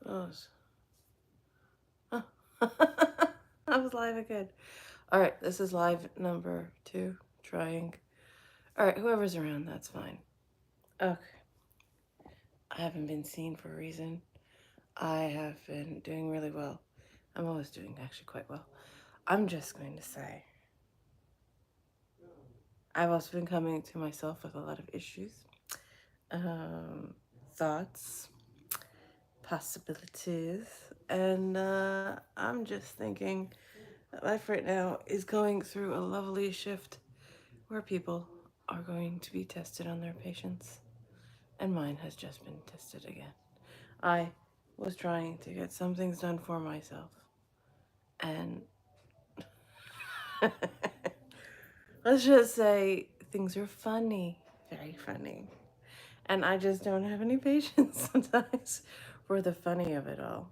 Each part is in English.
Oh, I was live again. All right, this is live number 2. Trying. All right, whoever's around, that's fine. Okay. I haven't been seen for a reason. I have been doing really well. I'm always doing actually quite well. I'm just going to say I've also been coming to myself with a lot of issues, um, thoughts, possibilities, and I'm just thinking that life right now is going through a lovely shift where people are going to be tested on their patience, and mine has just been tested again. I was trying to get some things done for myself, and let's just say things are funny, very funny. And I just don't have any patience sometimes for the funny of it all.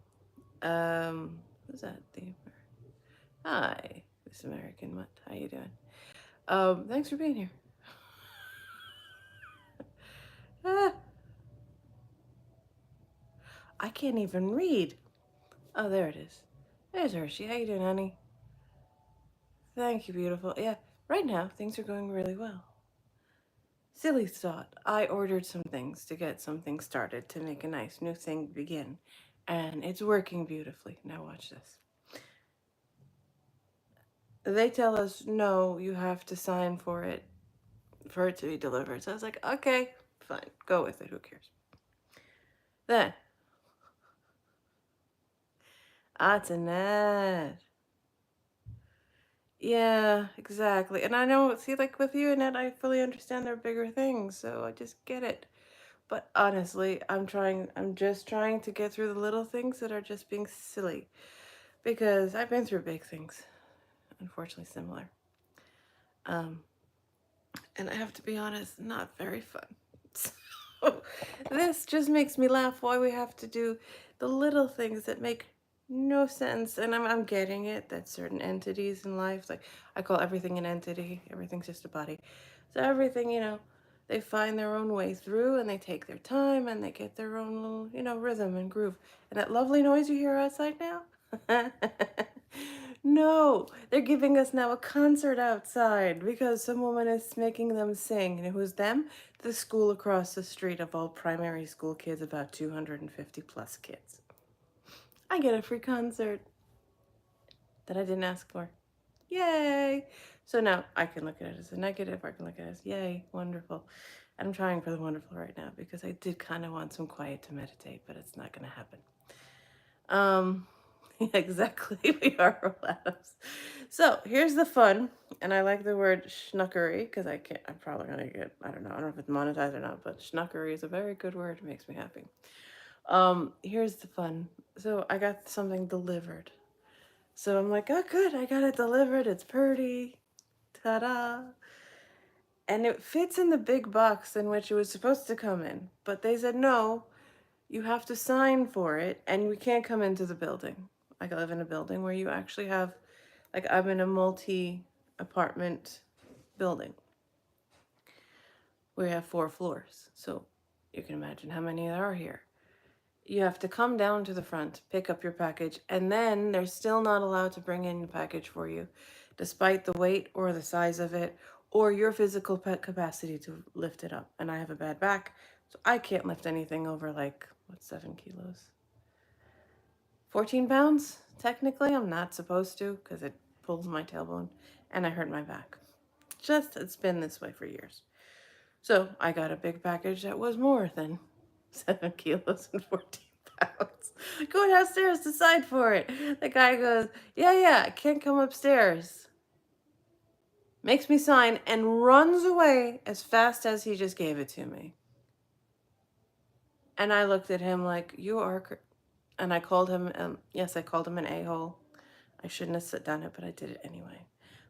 Who's that? Hi, this American mutt. How you doing? Thanks for being here. Ah, I can't even read. Oh, there it is. There's Hershey. How you doing, honey? Thank you, beautiful. Yeah, right now things are going really well. Silly thought. I ordered some things to get something started to make a nice new thing begin, and it's working beautifully. Now watch this. They tell us no, you have to sign for it to be delivered. So I was like, okay, fine, go with it. Who cares? Then, it's a net. Yeah, exactly. And I know, see, like with you and Ed, I fully understand they're bigger things, so I just get it. But honestly, I'm just trying to get through the little things that are just being silly. Because I've been through big things, unfortunately similar. Um, and I have to be honest, not very fun. So this just makes me laugh why we have to do the little things that make no sense. And I'm getting it that certain entities in life, like I call everything an entity, everything's just a body. So everything, they find their own way through and they take their time and they get their own little, rhythm and groove. And that lovely noise you hear outside now? No, they're giving us now a concert outside because some woman is making them sing. And who's them? The school across the street of all primary school kids, about 250 plus kids. I get a free concert that I didn't ask for. Yay! So now I can look at it as a negative, or I can look at it as yay, wonderful. I'm trying for the wonderful right now because I did kind of want some quiet to meditate, but it's not going to happen. Um, exactly. We are all atoms. So here's the fun, and I like the word schnuckery because I can't. I'm probably gonna get. I don't know. I don't know if it's monetized or not, but schnuckery is a very good word. It makes me happy. Here's the fun. So I got something delivered. So I'm like, oh, good. I got it delivered. It's pretty. Ta-da! And it fits in the big box in which it was supposed to come in, but they said no. You have to sign for it, and we can't come into the building. Like I live in a building where you actually have, like I'm in a multi-apartment building. We have 4 floors, so you can imagine how many there are here. You have to come down to the front, pick up your package, and then they're still not allowed to bring in the package for you, despite the weight or the size of it, or your physical capacity to lift it up. And I have a bad back, so I can't lift anything over like, 7 kilos? 14 pounds? Technically, I'm not supposed to because it pulls my tailbone and I hurt my back. It's been this way for years. So I got a big package that was more than 7 kilos and 14 pounds. Go downstairs, decide for it. The guy goes, yeah, I can't come upstairs. Makes me sign and runs away as fast as he just gave it to me. And I looked at him like, you are. And I called him, yes, I called him an a-hole. I shouldn't have done it, but I did it anyway.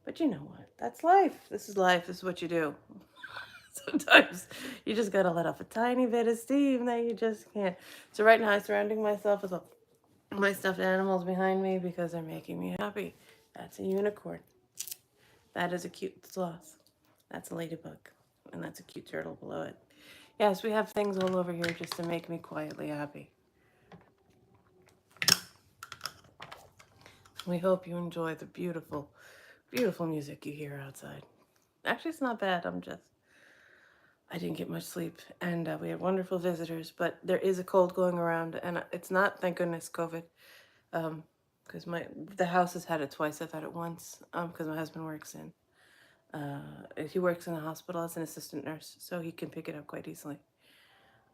But you know what? That's life. This is life. This is what you do. Sometimes you just gotta let off a tiny bit of steam that you just can't. So right now I'm surrounding myself with my stuffed animals behind me because they're making me happy. That's a unicorn. That is a cute sloth. That's a ladybug. And that's a cute turtle below it. Yes, we have things all over here just to make me quietly happy. We hope you enjoy the beautiful, beautiful music you hear outside. Actually, it's not bad. I didn't get much sleep, and we had wonderful visitors, but there is a cold going around, and it's not, thank goodness, COVID. Because the house has had it twice. I've had it once. Because my husband works in he works in the hospital as an assistant nurse, so he can pick it up quite easily.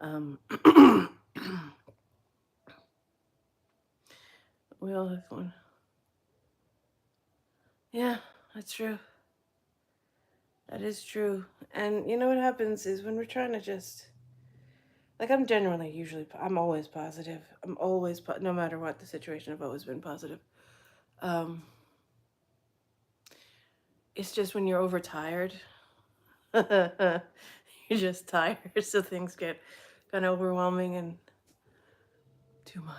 Um, we all have one. Yeah, that's true. That is true. And you know what happens is when we're trying to just like I'm always positive. I'm always no matter what the situation. I've always been positive. Um, it's just when you're overtired, you're just tired, so things get kind of overwhelming and too much.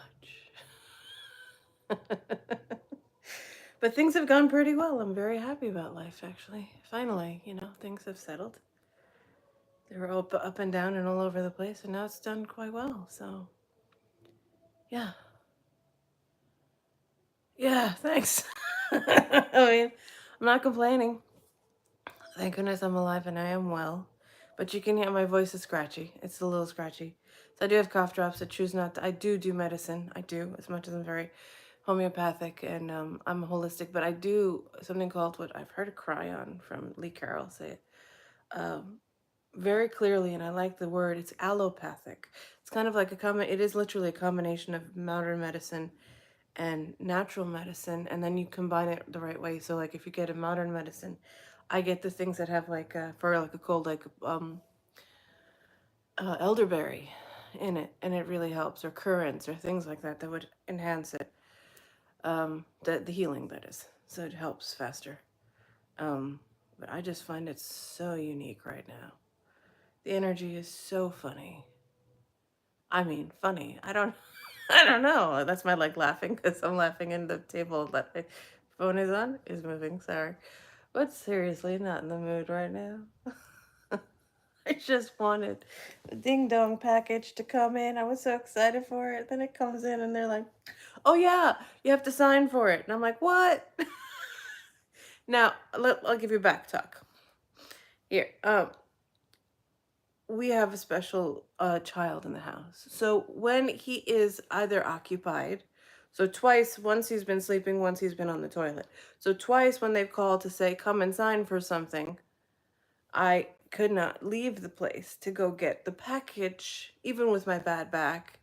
But things have gone pretty well. I'm very happy about life, actually. Finally, things have settled. They were up and down and all over the place, and now it's done quite well. So, yeah. Yeah, thanks. I mean, I'm not complaining. Thank goodness I'm alive and I am well. But you can hear my voice is scratchy. It's a little scratchy. So I do have cough drops. I choose not to. I do medicine. I do, as much as I'm very homeopathic and I'm holistic. But I do something called what I've heard a cry on from Lee Carroll say it very clearly, and I like the word. It's allopathic. It's kind of like it is literally a combination of modern medicine and natural medicine, and then you combine it the right way. So like if you get a modern medicine, I get the things that have like for like a cold, like elderberry in it, and it really helps, or currants or things like that would enhance it, the healing, that is, so it helps faster. But I just find it so unique right now. The energy is so funny. I mean, funny. I don't know. That's my like laughing because I'm laughing and the table that my phone is on is moving. Sorry. But seriously, not in the mood right now. I just wanted the ding dong package to come in. I was so excited for it. Then it comes in and they're like, oh yeah, you have to sign for it. And I'm like, what? Now, I'll give you back talk. Here. We have a special child in the house. So when he is either occupied, so twice, once he's been sleeping, once he's been on the toilet. So twice when they've called to say, come and sign for something, I could not leave the place to go get the package, even with my bad back,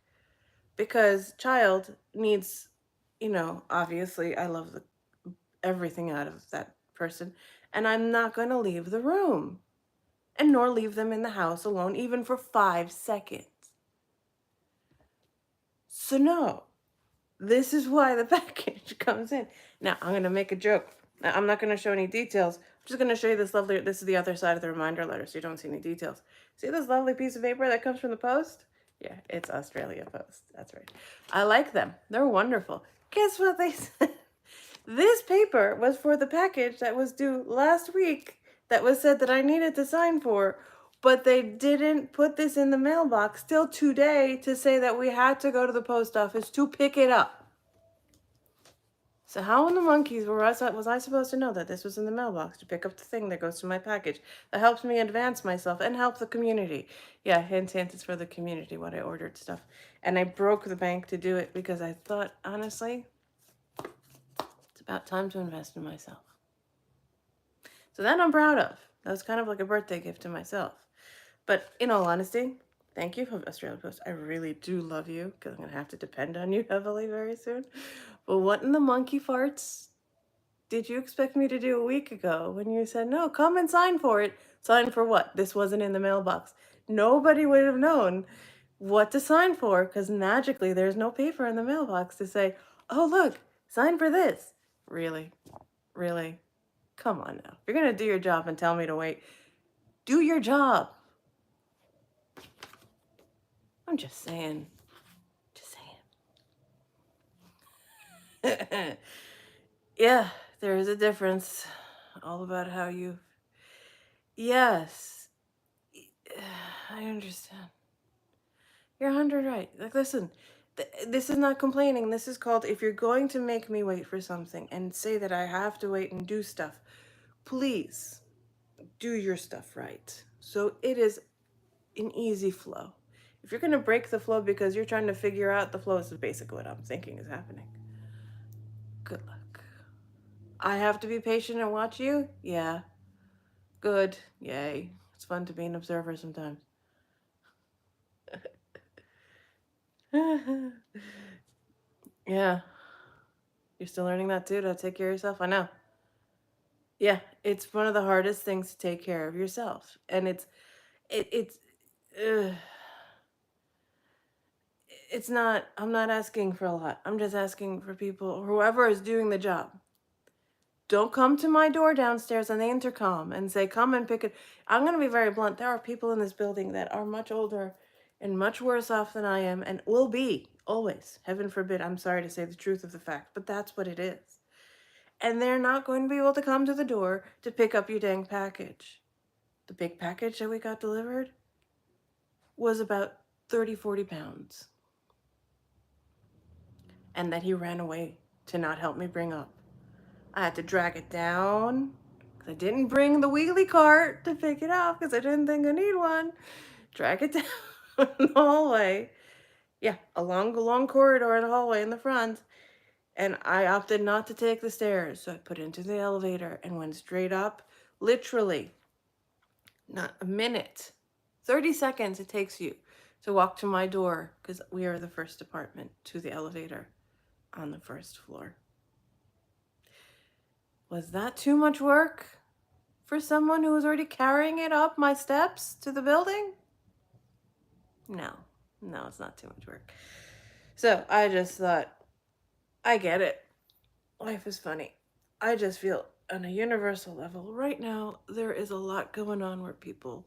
because child needs, obviously I love everything out of that person, and I'm not going to leave the room and nor leave them in the house alone, even for 5 seconds. So, no, this is why the package comes in. Now, I'm going to make a joke. Now, I'm not going to show any details. I'm just going to show you this is the other side of the reminder letter, so you don't see any details. See this lovely piece of paper that comes from the post? Yeah, it's Australia Post. That's right. I like them. They're wonderful. Guess what they said? This paper was for the package that was due last week that was said that I needed to sign for, but they didn't put this in the mailbox till today to say that we had to go to the post office to pick it up. So how in the monkeys was I supposed to know that this was in the mailbox to pick up the thing that goes to my package that helps me advance myself and help the community? Yeah, hint, hint, it's for the community what I ordered stuff. And I broke the bank to do it because I thought, honestly, it's about time to invest in myself. So that I'm proud of. That was kind of like a birthday gift to myself. But in all honesty, thank you, Australia Post. I really do love you because I'm going to have to depend on you heavily very soon. But what in the monkey farts did you expect me to do a week ago when you said, no, come and sign for it? Sign for what? This wasn't in the mailbox. Nobody would have known what to sign for because magically there's no paper in the mailbox to say, oh, look, sign for this. Really? Really? Come on now. If you're going to do your job and tell me to wait, do your job. I'm just saying. Just saying. Yeah, there is a difference. All about how you. Yes. I understand. You're 100 right. Like, listen, This is not complaining. This is called, if you're going to make me wait for something and say that I have to wait and do stuff, please do your stuff right. So it is an easy flow. If you're going to break the flow because you're trying to figure out the flow, is basically what I'm thinking is happening. Good luck. I have to be patient and watch you? Yeah. Good. Yay. It's fun to be an observer sometimes. Yeah. You're still learning that too, to take care of yourself? I know. Yeah, it's one of the hardest things to take care of yourself. And it's uh, it's not, I'm not asking for a lot. I'm just asking for people, whoever is doing the job. Don't come to my door downstairs on the intercom and say, come and pick it. I'm going to be very blunt. There are people in this building that are much older and much worse off than I am and will be always. Heaven forbid. I'm sorry to say the truth of the fact, but that's what it is. And they're not going to be able to come to the door to pick up your dang package. The big package that we got delivered was about 30, 40 pounds. And that he ran away to not help me bring up. I had to drag it down because I didn't bring the wheelie cart to pick it up because I didn't think I need one. Drag it down the hallway. Yeah, along the long corridor in the hallway in the front. And I opted not to take the stairs. So I put into the elevator and went straight up. Literally, not a minute. 30 seconds it takes you to walk to my door because we are the first apartment to the elevator on the first floor. Was that too much work for someone who was already carrying it up my steps to the building? No, it's not too much work. So I just thought, I get it. Life is funny. I just feel on a universal level, right now, there is a lot going on where people,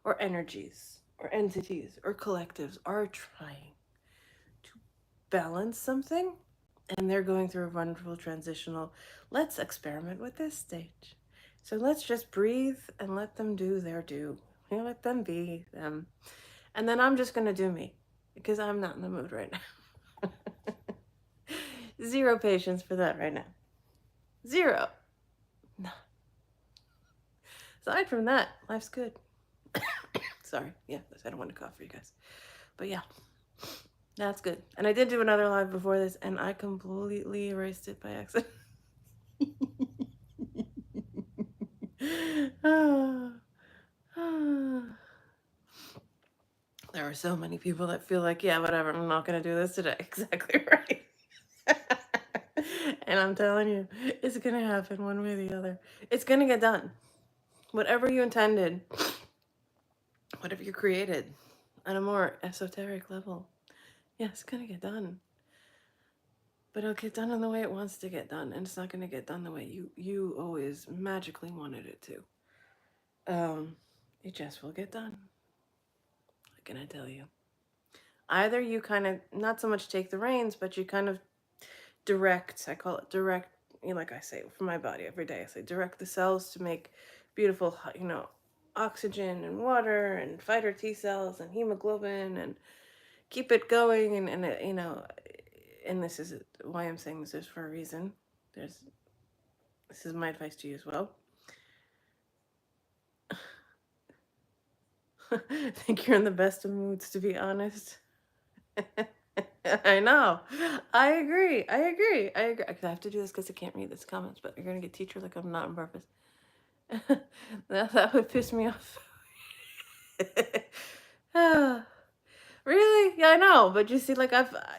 or energies, or entities, or collectives are trying to balance something, and they're going through a wonderful transitional, let's experiment with this stage. So let's just breathe and let them do their do. Let them be them. And then I'm just going to do me because I'm not in the mood right now. Zero patience for that right now. Zero. No. Aside from that, life's good. Sorry. Yeah, I don't want to cough for you guys. But yeah, that's good. And I did do another live before this, and I completely erased it by accident. There are so many people that feel like, yeah, whatever, I'm not going to do this today. Exactly right. And I'm telling you, it's going to happen one way or the other. It's going to get done. Whatever you intended, whatever you created on a more esoteric level, yeah, it's going to get done. But it'll get done in the way it wants to get done. And it's not going to get done the way you always magically wanted it to. It just will get done. What can I tell you? Either you kind of, not so much take the reins, but you kind of direct, I call it direct, like I say for my body every day, I say direct the cells to make beautiful, oxygen and water and fighter T cells and hemoglobin and keep it going. And and this is why I'm saying this is for a reason. This is my advice to you as well. I think you're in the best of moods, to be honest. I know. I agree. I have to do this because I can't read these comments, but you're going to get teacher like I'm not on purpose. that would piss me off. Really? Yeah, I know. But you see, like,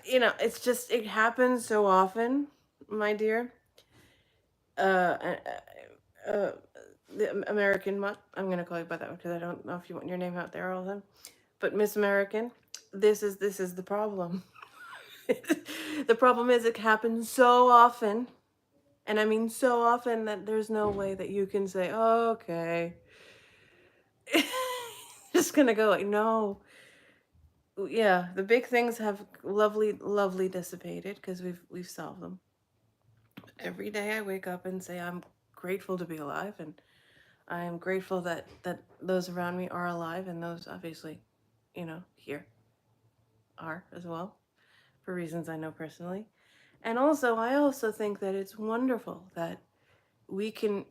it's just, it happens so often, my dear. The American mutt, I'm going to call you by that one because I don't know if you want your name out there all the time. But Miss American, this is the problem. The problem is it happens so often, and I mean so often, that there's no way that you can say, oh, okay. Just gonna go like, no. Yeah, the big things have lovely dissipated because we've solved them. Every day I wake up and say I'm grateful to be alive, and I am grateful that those around me are alive, and those obviously, here are as well. for reasons I know personally. And also, I also think that it's wonderful that we can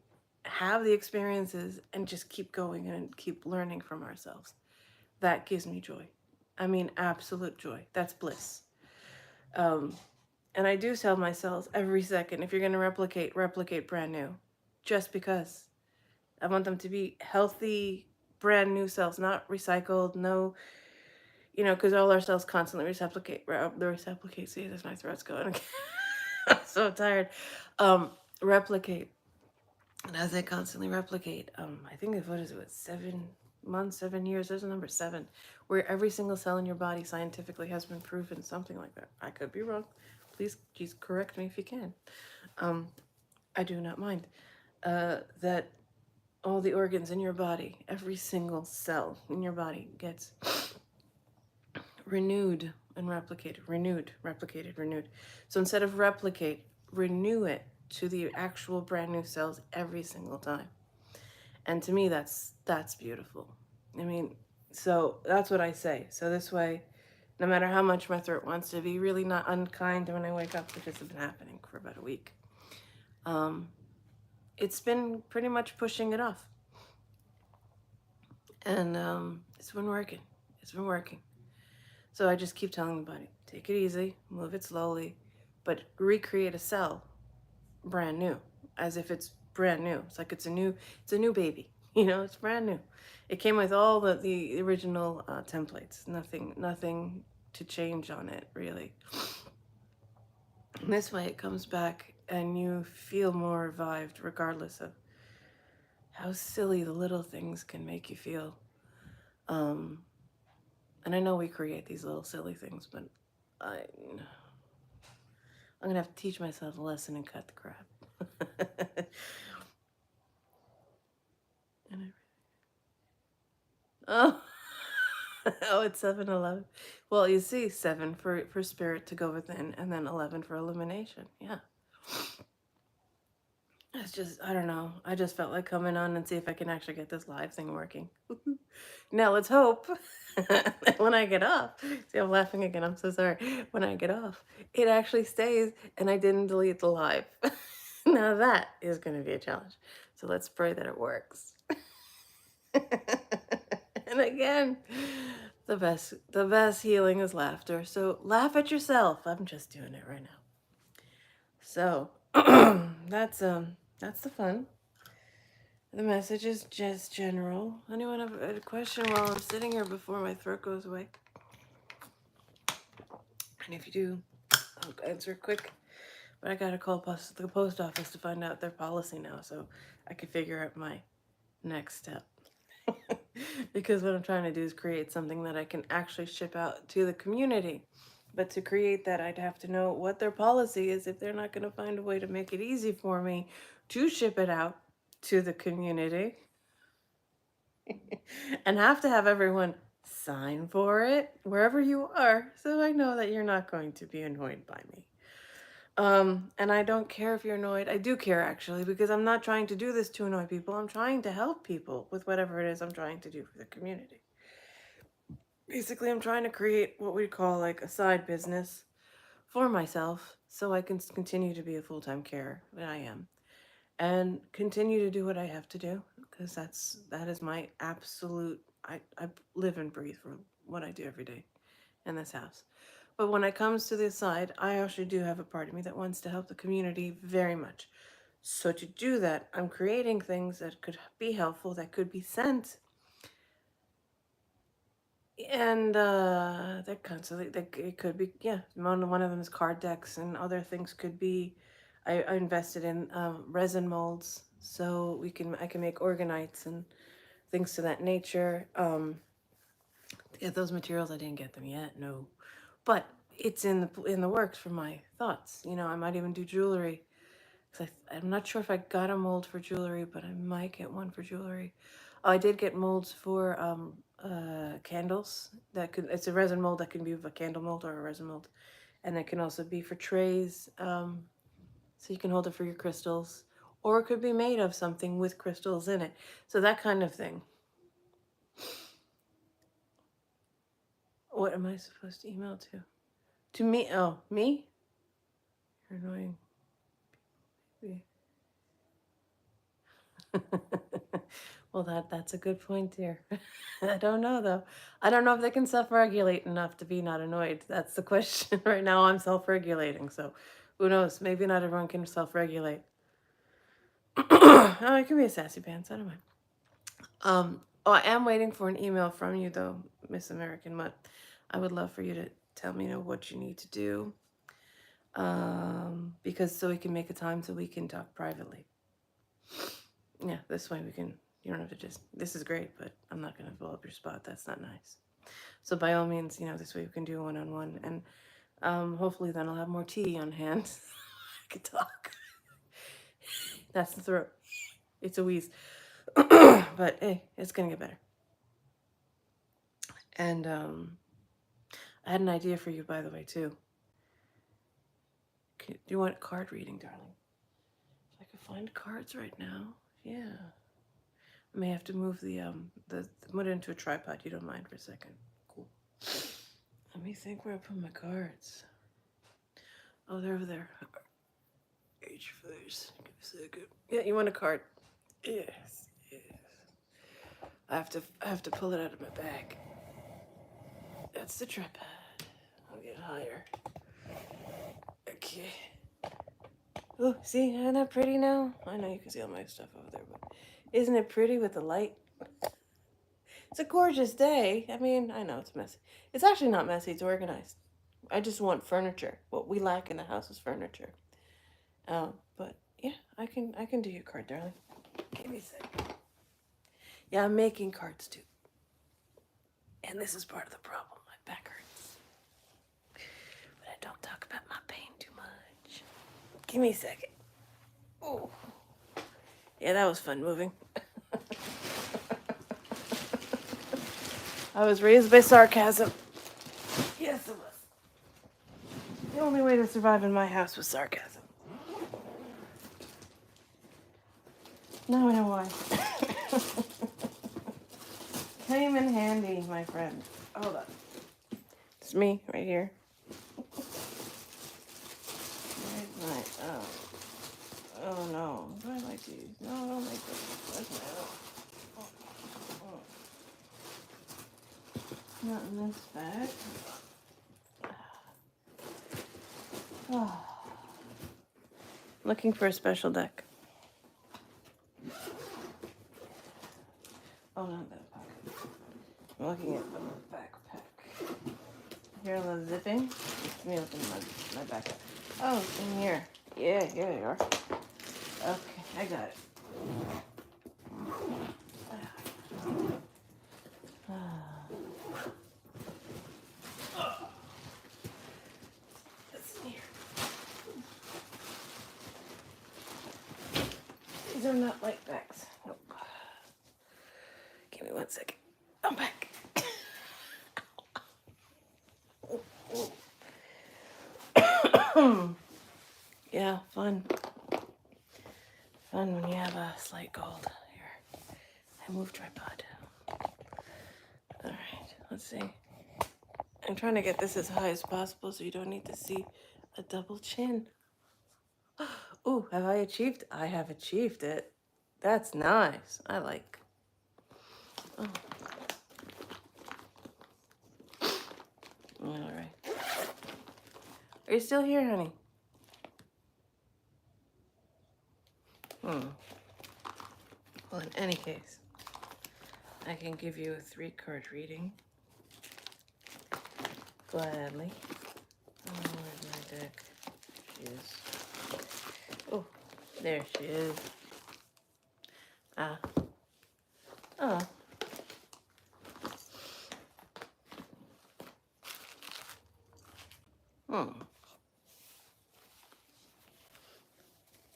have the experiences and just keep going and keep learning from ourselves. That gives me joy. I mean, absolute joy. That's bliss. Um, and I do tell myself every second, if you're going to replicate brand new. Just because. I want them to be healthy, brand new cells, not recycled, no, because all our cells constantly reciprocate. See, that's my throat's going. I'm so tired. Um, replicate. And as they constantly replicate, I think what is it, 7 months, 7 years, there's a number 7, where every single cell in your body scientifically has been proven, something like that. I could be wrong. Please correct me if you can. I do not mind. That all the organs in your body, every single cell in your body gets renewed and replicated, renewed. So instead of replicate, renew it to the actual brand new cells every single time. And to me, that's beautiful. I mean, so that's what I say. So this way, no matter how much my throat wants to be really not unkind when I wake up, which has been happening for about a week, it's been pretty much pushing it off. And it's been working. It's been working. So I just keep telling the body, take it easy, move it slowly, but recreate a cell brand new, as if it's brand new. It's like it's a new baby. It's brand new. It came with all the original templates. Nothing to change on it, really. And this way it comes back and you feel more revived, regardless of how silly the little things can make you feel. And I know we create these little silly things, but I'm gonna have to teach myself a lesson and cut the crap. Oh, oh, it's 7-11. Well, you see, 7 for spirit to go within, and then 11 for illumination. Yeah. It's just, I don't know. I just felt like coming on and see if I can actually get this live thing working. Now let's hope when I get off. See, I'm laughing again. I'm so sorry. When I get off, it actually stays and I didn't delete the live. Now that is going to be a challenge. So let's pray that it works. And again, the best healing is laughter. So laugh at yourself. I'm just doing it right now. So that's the fun. The message is just general. Anyone have a question while I'm sitting here before my throat goes away? And if you do, I'll answer quick. But I gotta call the post office to find out their policy now, so I can figure out my next step. Because what I'm trying to do is create something that I can actually ship out to the community. But to create that, I'd have to know what their policy is if they're not going to find a way to make it easy for me to ship it out to the community. And have to have everyone sign for it wherever you are, so I know that you're not going to be annoyed by me. And I don't care if you're annoyed. I do care, actually, because I'm not trying to do this to annoy people. I'm trying to help people with whatever it is I'm trying to do for the community. Basically, I'm trying to create what we call like a side business for myself so I can continue to be a full-time carer that I am and continue to do what I have to do, because that is my absolute, I live and breathe for what I do every day in this house. But when it comes to this side, I actually do have a part of me that wants to help the community very much. So to do that, I'm creating things that could be helpful, that could be sent. And they're constantly, it could be, yeah, one of them is card decks, and other things could be, I invested in resin molds, so I can make organites and things to that nature. To get those materials, I didn't get them yet, no. But it's in the works for my thoughts. I might even do jewelry. I'm not sure if I got a mold for jewelry, but I might get one for jewelry. Oh, I did get molds for candles. It's a resin mold that can be a candle mold or a resin mold, and it can also be for trays. So you can hold it for your crystals, or it could be made of something with crystals in it. So that kind of thing. What am I supposed to email to? To me, oh, me? You're annoying. Well, that's a good point, dear. I don't know though. I don't know if they can self-regulate enough to be not annoyed. That's the question. Right now I'm self-regulating, so who knows? Maybe not everyone can self-regulate. Oh, it can be a sassy pants. I don't mind. Oh, I am waiting for an email from you though, Miss American Mutt. I would love for you to tell me, what you need to do. Because so we can make a time so we can talk privately. Yeah, this way we can, you don't have to just, this is great, but I'm not going to blow up your spot. That's not nice. So by all means, this way we can do a one-on-one. And hopefully then I'll have more tea on hand. I can talk. That's the throat. It's a wheeze. But hey, it's going to get better. And I had an idea for you, by the way, too. Do you want card reading, darling? If I could find cards right now, yeah. I may have to move put it into a tripod. You don't mind for a second? Cool. Let me think where I put my cards. Oh, they're over there. H face. Give me a second. Yeah, you want a card? Yes, yes. I have to pull it out of my bag. That's the tripod. I'll get higher. Okay. Oh, see, isn't that pretty now? I know you can see all my stuff over there, but isn't it pretty with the light? It's a gorgeous day. I mean, I know it's messy. It's actually not messy. It's organized. I just want furniture. What we lack in the house is furniture. But yeah, I can do your card, darling. Give me a second. Yeah, I'm making cards too. And this is part of the problem. My back hurts. But I don't talk about my pain too much. Give me a second. Oh. Yeah, that was fun moving. I was raised by sarcasm. Yes, it was. The only way to survive in my house was sarcasm. Now I know why. Came in handy, my friend. Hold on. It's me, right here. Where's my... Oh no. What do I like to use? No, I don't like this. Where's my... Not in this bag. Oh. Looking for a special deck. Oh, not that pocket. I'm looking at the backpack. Hear the zipping? Let me open my backpack. Oh, it's in here. Yeah, here they are. Okay, I got it. It's in here. These are not light bags. Nope. Give me 1 second. I'm back. Yeah, fun. Fun when you have a slight cold. Here, I move tripod. All right, let's see. I'm trying to get this as high as possible so you don't need to see a double chin. Ooh, have I achieved? I have achieved it. That's nice. I like. Oh. All right. Are you still here, honey? Well, in any case, I can give you a 3-card reading. Gladly. Oh, where's my deck? She is. Oh, there she is. Ah. Oh.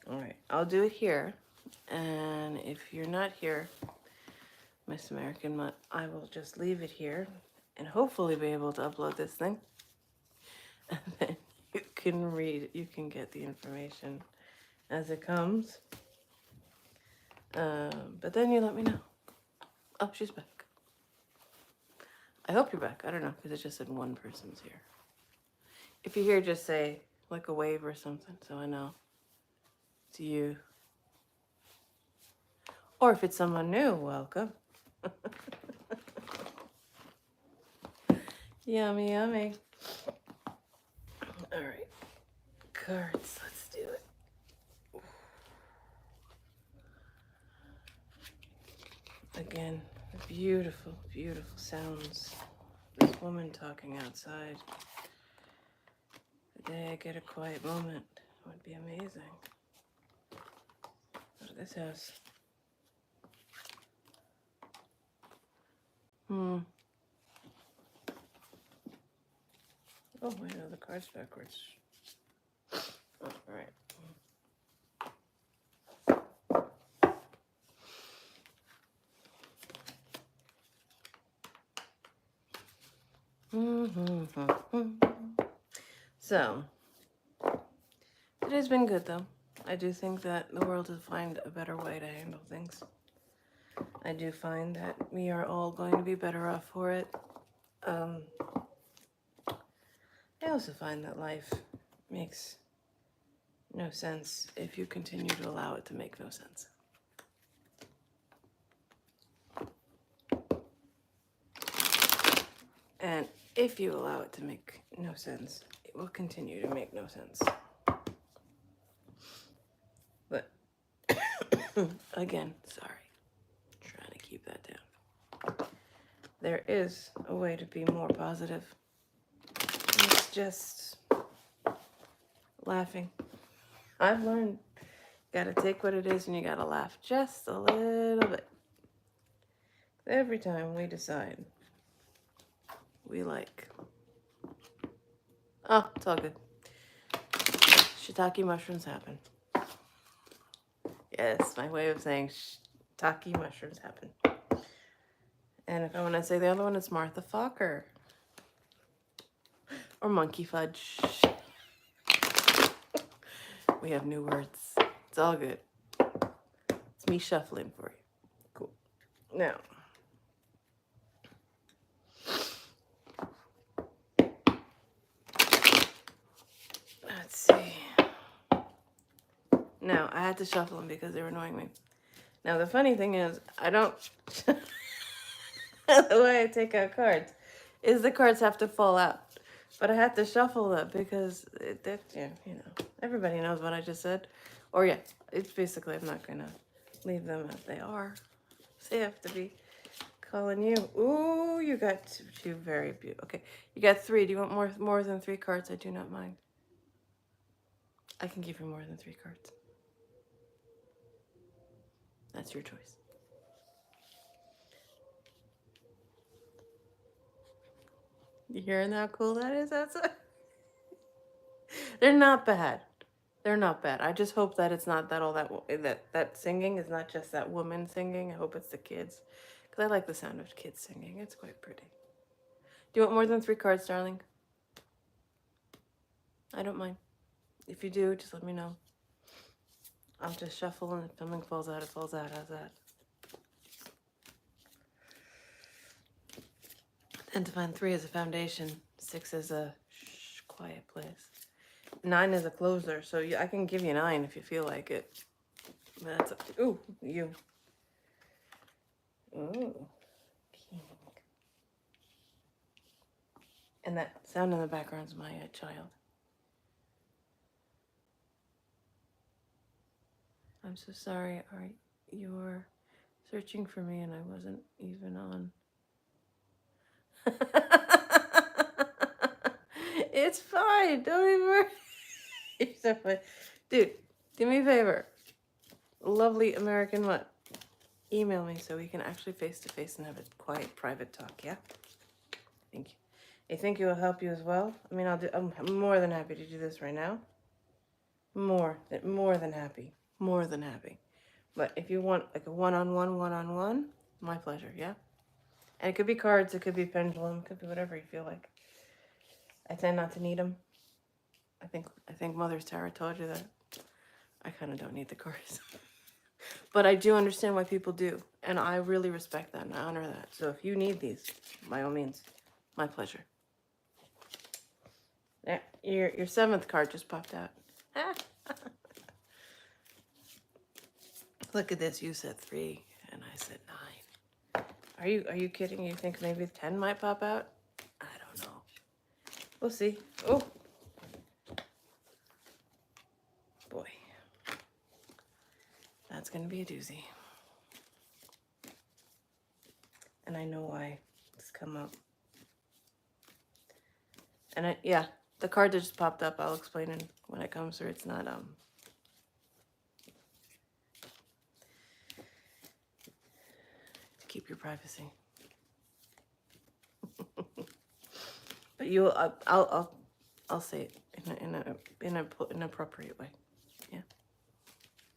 Alright, I'll do it here. And if you're not here, Miss American Mutt, I will just leave it here and hopefully be able to upload this thing. And then you can read, you can get the information as it comes. But then you let me know. Oh, she's back. I hope you're back. I don't know, because it just said one person's here. If you hear, just say like a wave or something, so I know it's you. Or if it's someone new, welcome. Yummy, yummy. All right, cards. Let's do it. Again, the beautiful, beautiful sounds. This woman talking outside. The day I get a quiet moment would be amazing. Look at this house. Oh, I know the card's backwards. All right. So, it has been good though. I do think that the world will find a better way to handle things. I do find that we are all going to be better off for it. I also find that life makes no sense if you continue to allow it to make no sense. And if you allow it to make no sense, it will continue to make no sense. But again, sorry, trying to keep that down. There is a way to be more positive. And it's just laughing. I've learned you gotta take what it is and you gotta laugh just a little bit. Every time we decide we like, oh, it's all good. Shiitake mushrooms happen. Yes, my way of saying shiitake mushrooms happen. And if I want to say the other one, it's Martha Fokker. Or monkey fudge. We have new words. It's all good. It's me shuffling for you. Cool. Now, let's see. Now, I had to shuffle them because they were annoying me. Now, the funny thing is, I don't... the way I take out cards is the cards have to fall out. But I had to shuffle them because, everybody knows what I just said. Or, yeah, it's basically, I'm not going to leave them as they are. So they have to be calling you. Ooh, you got two very beautiful. Okay, you got three. Do you want more than 3 cards? I do not mind. I can give you more than 3 cards. That's your choice. You hearing how cool that is outside? They're not bad. They're not bad. I just hope that it's not that singing is not just that woman singing. I hope it's the kids. Because I like the sound of kids singing. It's quite pretty. Do you want more than 3 cards, darling? I don't mind. If you do, just let me know. I'll just shuffle, and if something falls out, it falls out. How's that? And to find 3 as a foundation, 6 as a quiet place. 9 is a closer, so I can give you 9 if you feel like it. But that's up to ooh, you. Ooh, king. And that sound in the background is my child. I'm so sorry. You're searching for me and I wasn't even on. It's fine. Don't even worry. You're so funny. Dude, do me a favor. Lovely American what? Email me so we can actually face-to-face and have a quiet, private talk, yeah? Thank you. I think it will help you as well. I mean, I'm more than happy to do this right now. More than happy. More than happy. But if you want like a one-on-one, my pleasure, yeah? And it could be cards, it could be pendulum, it could be whatever you feel like. I tend not to need them. I think Mother's Tarot told you that. I kind of don't need the cards. But I do understand why people do. And I really respect that and I honor that. So if you need these, by all means, my pleasure. There, your seventh card just popped out. Look at this. You said 3, and I said 9. Are you kidding? You think maybe 10 might pop out? I don't know. We'll see. Oh, boy. That's going to be a doozy. And I know why it's come up. And yeah, the card that just popped up, I'll explain it when it comes through. It's not, keep your privacy. But I'll say it in an appropriate way. Yeah,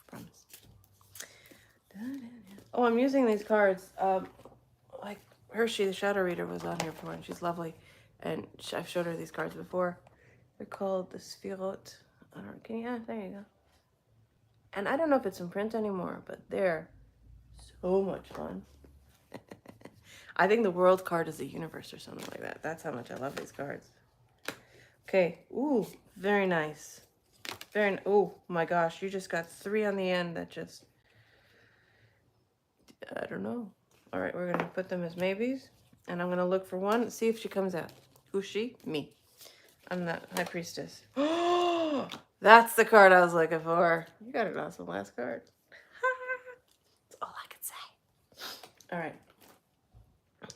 promise. Oh, I'm using these cards. Like Hershey, the Shadow Reader, was on here before, and she's lovely. And I've showed her these cards before. They're called the Sphirot. I don't. Can you? Yeah, there you go. And I don't know if it's in print anymore, but they're so much fun. I think the world card is the universe or something like that. That's how much I love these cards. Okay. Ooh, very nice. Oh my gosh, you just got 3 on the end. That just, I don't know. All right, we're gonna put them as maybes, and I'm gonna look for one. See if she comes out. Who's she? Me. I'm the High Priestess. Oh, that's the card I was looking for. You got an awesome last card. That's all I could say. All right.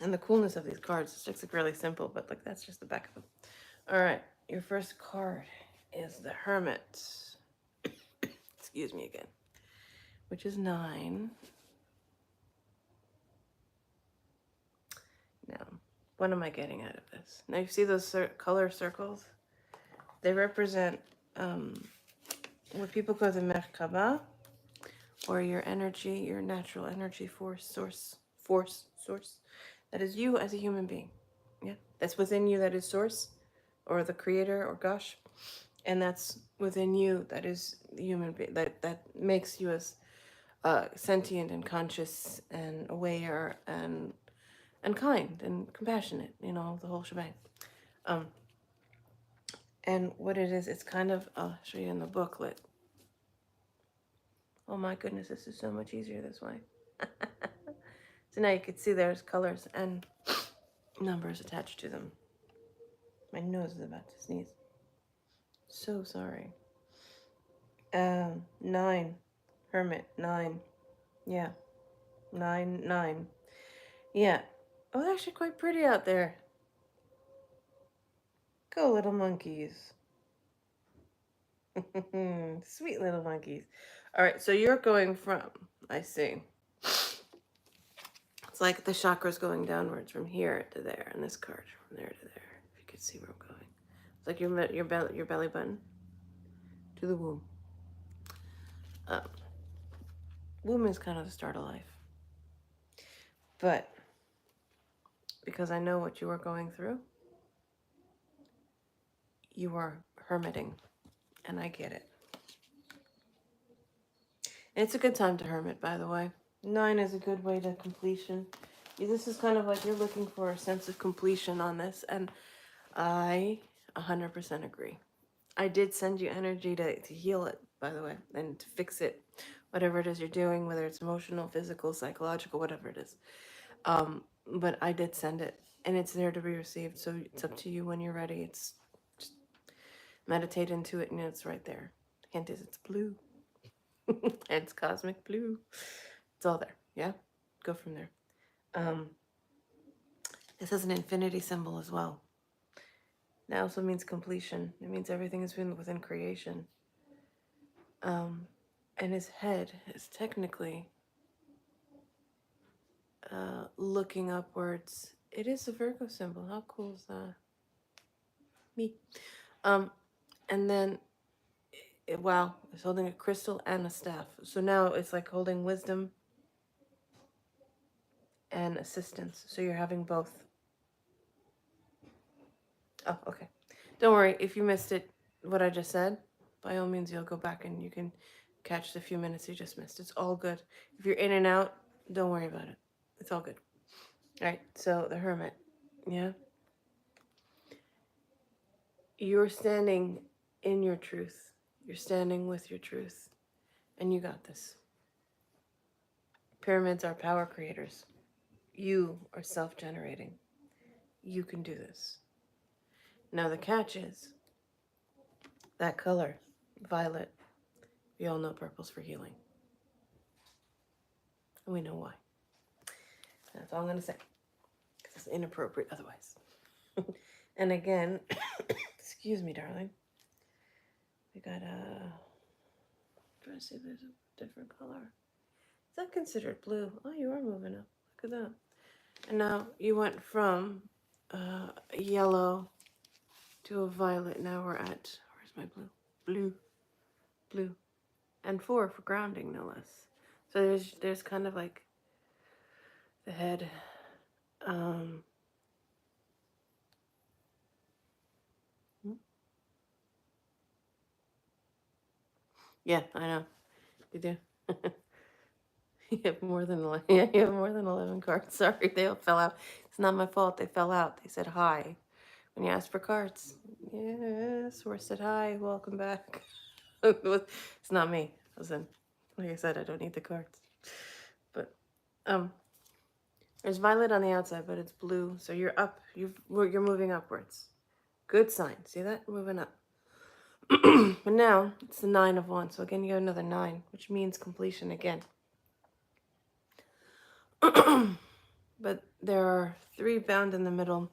And the coolness of these cards, it's just like really simple, but like that's just the back of them. All right, your first card is the Hermit. Excuse me again. Which is 9. Now, what am I getting out of this? Now you see those color circles? They represent what people call the Merkaba, or your energy, your natural energy source. That is you as a human being. Yeah, that's within you. That is source, or the creator, or gosh, and that's within you. That is the human being. That makes you as sentient and conscious and aware and kind and compassionate. You know, the whole shebang. And what it is, it's kind of. I'll show you in the booklet. Oh my goodness, this is so much easier this way. So now you can see there's colors and numbers attached to them. My nose is about to sneeze. So sorry. 9. Hermit, 9. Yeah. 9, 9. Yeah. Oh, they're actually quite pretty out there. Go, little monkeys. Sweet little monkeys. All right, so you're going from, I see. It's like the chakras going downwards from here to there, and this card from there to there. If you could see where I'm going, it's like your belly button to the womb. Womb is kind of the start of life, but because I know what you are going through, you are hermiting, and I get it. And it's a good time to hermit, by the way. 9 is a good way to completion. This is kind of like you're looking for a sense of completion on this, and I 100% agree. I did send you energy to heal it, by the way, and to fix it, whatever it is you're doing, whether it's emotional, physical, psychological, whatever it is. But I did send it, and it's there to be received, so it's up to you when you're ready. It's just meditate into it, and it's right there. Hint is it's blue. It's cosmic blue. It's all there. Yeah, go from there. This is an infinity symbol as well. That also means completion. It means everything is within creation. And his head is technically looking upwards. It is a Virgo symbol. How cool is that? Me. And then, wow, it's holding a crystal and a staff. So now it's like holding wisdom and assistance. So you're having both. Oh, okay. Don't worry. If you missed it, what I just said, by all means, you'll go back and you can catch the few minutes you just missed. It's all good. If you're in and out, don't worry about it. It's all good. All right. So the Hermit. Yeah. You're standing in your truth. You're standing with your truth. And you got this. Pyramids are power creators. You are self-generating. You can do this. Now the catch is that color, violet. We all know purple's for healing. And we know why. That's all I'm going to say. Because it's inappropriate otherwise. And again, excuse me, darling. We got a... trying to see if there's a different color. Is that considered blue? Oh, you are moving up. Look at that. And now you went from yellow to a violet. Now we're at, where's my blue? Blue, blue. And 4 for grounding, no less. So there's kind of like the head. Yeah, I know. You do. You have more than 11, yeah, you have more than 11 cards. Sorry, they all fell out. It's not my fault. They fell out. They said hi when you asked for cards. Yes, we said hi. Welcome back. It's not me. Listen, like I said, I don't need the cards. But there's violet on the outside, but it's blue. So you're up. You're moving upwards. Good sign. See that? Moving up. But now it's the 9 of Wands. So again, you got another 9, which means completion again. But there are 3 bound in the middle,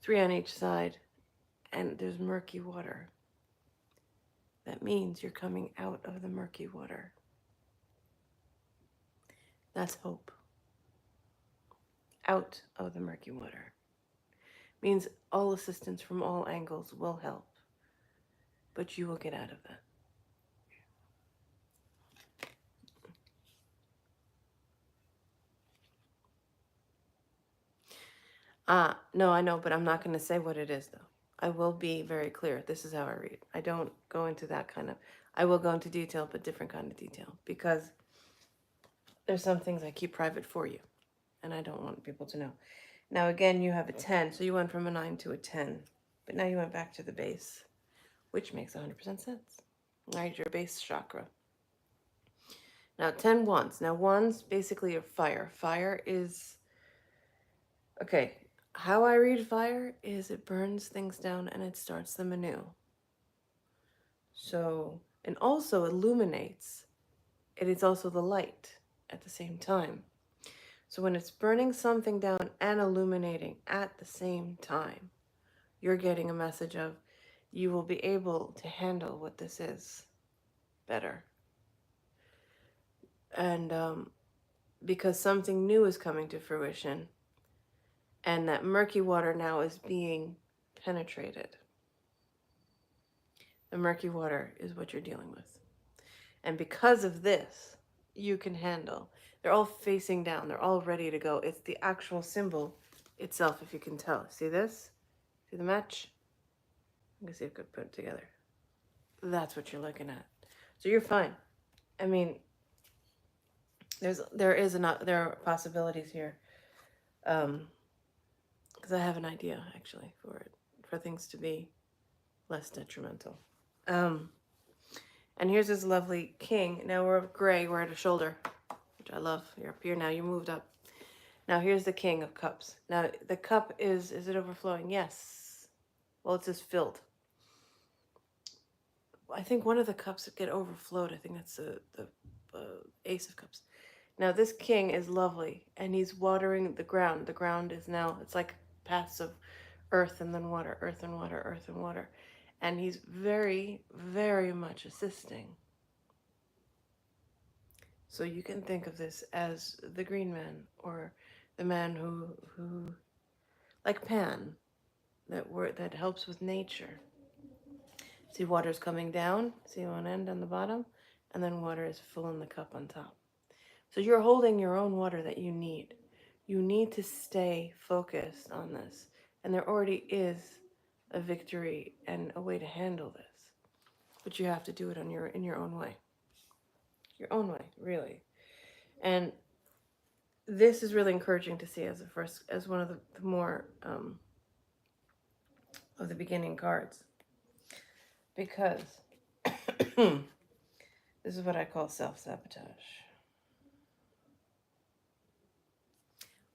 3 on each side, and there's murky water. That means you're coming out of the murky water. That's hope. Out of the murky water. Means all assistance from all angles will help, but you will get out of that. No, I know, but I'm not going to say what it is, though. I will be very clear. This is how I read. I don't go into that kind of... I will go into detail, but different kind of detail, because there's some things I keep private for you, and I don't want people to know. Now, again, you have a 10, so you went from a 9 to a 10, but now you went back to the base, which makes 100% sense. Right, your base chakra. Now, 10 wands. Now, wands basically are fire. Fire is... Okay, how I read fire is it burns things down and it starts them anew. So, and also illuminates. It is also the light at the same time. So when it's burning something down and illuminating at the same time, you're getting a message of you will be able to handle what this is better. And because something new is coming to fruition, and that murky water now is being penetrated. The murky water is what you're dealing with. And because of this, you can handle. They're all facing down. They're all ready to go. It's the actual symbol itself, if you can tell. See this? See the match? I'm going to see if I could put it together. That's what you're looking at. So you're fine. I mean, there are possibilities here. Because I have an idea, actually, for things to be less detrimental. And here's this lovely king. Now we're gray, we're at a shoulder, which I love. You're up here now, you moved up. Now here's the king of cups. Now the cup is it overflowing? Yes. Well, it's just filled. I think one of the cups get overflowed. I think that's the ace of cups. Now this king is lovely, and he's watering the ground. The ground is now, it's like paths of earth and then water, earth and water, earth and water. And he's very, very much assisting. So you can think of this as the green man, or the man who like Pan, that helps with nature. See, water's coming down, see one end on the bottom, and then water is filling the cup on top. So you're holding your own water that you need. You need to stay focused on this. And there already is a victory and a way to handle this. But you have to do it in your own way. Your own way, really. And this is really encouraging to see as one of the more of the beginning cards. Because this is what I call self-sabotage.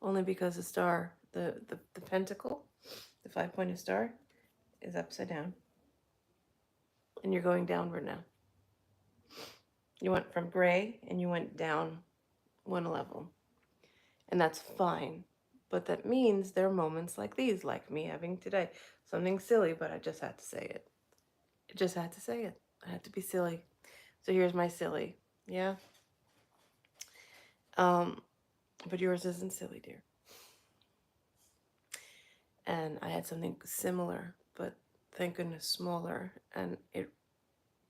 Only because the star, the pentacle, the 5-pointed star, is upside down. And you're going downward now. You went from gray and you went down one level. And that's fine. But that means there are moments like these, like me having today. Something silly, but I just had to say it. I just had to say it. I had to be silly. So here's my silly. Yeah? But yours isn't silly, dear. And I had something similar, but thank goodness smaller, and it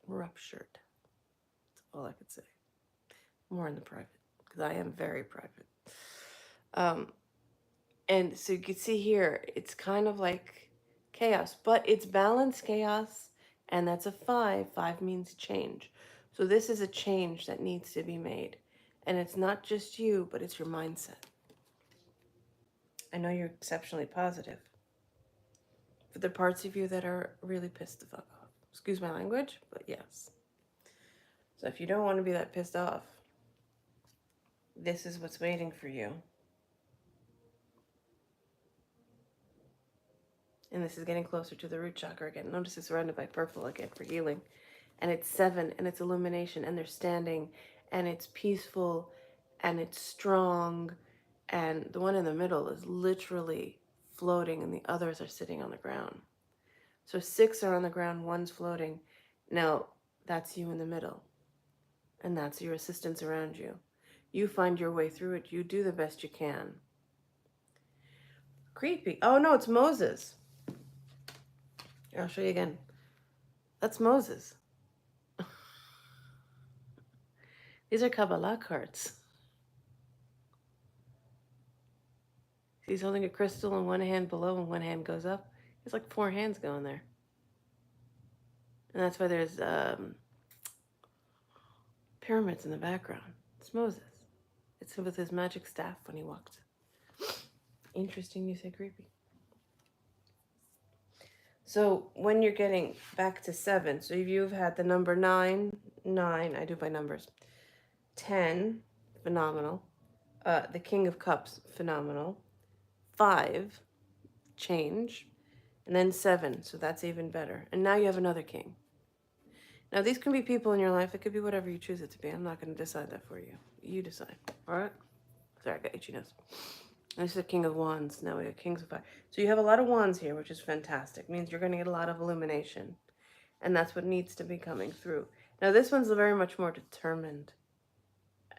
ruptured. That's all I could say. More in the private, because I am very private. And so you can see here, it's kind of like chaos, but it's balanced chaos, and that's a 5. 5 means change. So this is a change that needs to be made. And it's not just you, but it's your mindset. I know you're exceptionally positive, but there are parts of you that are really pissed the fuck off. Excuse my language, but yes. So if you don't want to be that pissed off, this is what's waiting for you. And this is getting closer to the root chakra again. Notice it's surrounded by purple again for healing. And it's 7, and it's illumination, and they're standing, and it's peaceful, and it's strong. And the one in the middle is literally floating, and the others are sitting on the ground. So 6 are on the ground, 1's floating. Now, that's you in the middle. And that's your assistants around you. You find your way through it. You do the best you can. Creepy. Oh, no, it's Moses. I'll show you again. That's Moses. These are Kabbalah cards. He's holding a crystal in one hand below and one hand goes up. There's like 4 hands going there. And that's why there's pyramids in the background. It's Moses. It's with his magic staff when he walked. Interesting you say creepy. So when you're getting back to 7, so if you've had the number 9, I do by numbers, 10, phenomenal. The King of Cups, phenomenal. 5, change. And then 7, so that's even better. And now you have another king. Now these can be people in your life. It could be whatever you choose it to be. I'm not going to decide that for you. You decide. All right? Sorry, I got itchy nose. This is a King of Wands. Now we have Kings of Fire. So you have a lot of wands here, which is fantastic. It means you're going to get a lot of illumination. And that's what needs to be coming through. Now this one's a very much more determined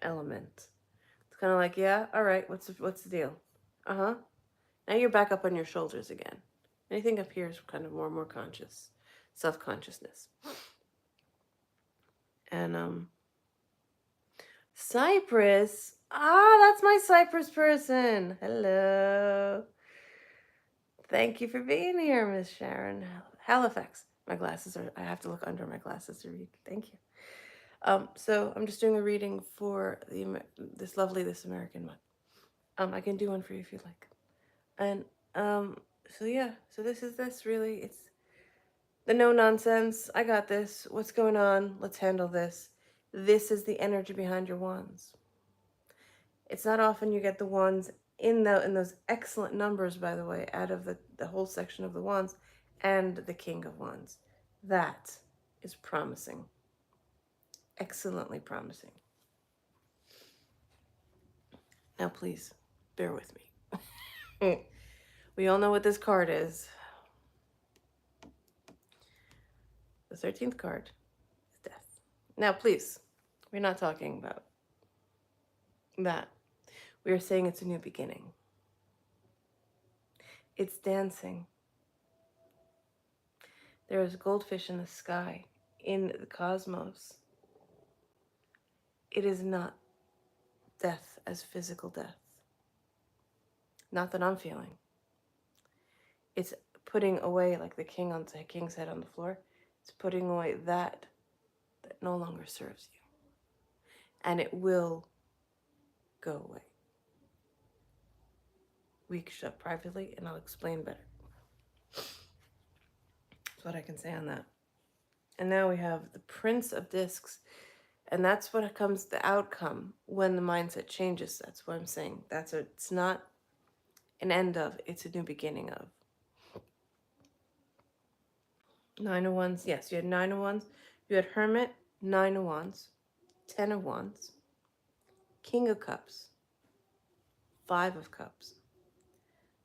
element. It's kind of like, yeah, all right, what's the deal? Uh-huh. Now you're back up on your shoulders again. Anything up here is kind of more conscious. Self-consciousness. And Cyprus. That's my Cyprus person. Hello. Thank you for being here, Miss Sharon. Halifax. My glasses are, I have to look under my glasses to read. Thank you. So I'm just doing a reading for this American one. I can do one for you if you'd like. And so yeah, so this really, it's the no nonsense. I got this. What's going on? Let's handle this. This is the energy behind your wands. It's not often you get the wands in those excellent numbers, by the way, out of the whole section of the wands, and the King of Wands. That is promising. Excellently promising. Now, please, bear with me. We all know what this card is. The 13th card is death. Now, please, we're not talking about that. We are saying it's a new beginning. It's dancing. There is goldfish in the sky, in the cosmos. It is not death as physical death. Not that I'm feeling. It's putting away, like the king's head on the floor. It's putting away that no longer serves you. And it will go away. We can shut privately, and I'll explain better. That's what I can say on that. And now we have the Prince of Discs. And that's what comes the outcome when the mindset changes. That's what I'm saying. It's not an end of, it's a new beginning of. 9 of Wands. Yes, you had 9 of Wands. You had Hermit, 9 of Wands, 10 of Wands, King of Cups, 5 of Cups,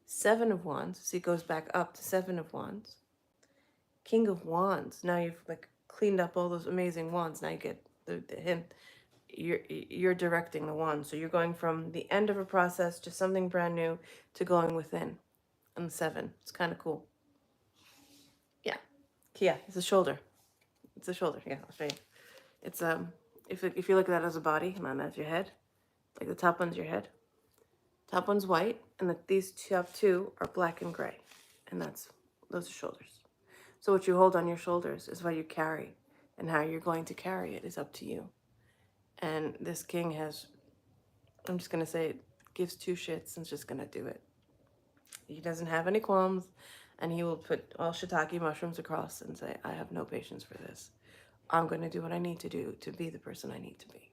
7 of Wands. So it goes back up to 7 of Wands. King of Wands. Now you've like cleaned up all those amazing wands. Now you get the hint. You're directing the wand. So you're going from the end of a process to something brand new to going within. And the 7. It's kind of cool. Yeah. Yeah, it's a shoulder. It's a shoulder. Yeah, I'll show you. It's if you look at that as a body, come on, that's your head. Like the top one's your head. Top one's white, and these top 2 are black and gray. And those are shoulders. So what you hold on your shoulders is what you carry, and how you're going to carry it is up to you. And this king has, I'm just going to say, it gives 2 shits and is just going to do it. He doesn't have any qualms, and he will put all shiitake mushrooms across and say, I have no patience for this. I'm going to do what I need to do to be the person I need to be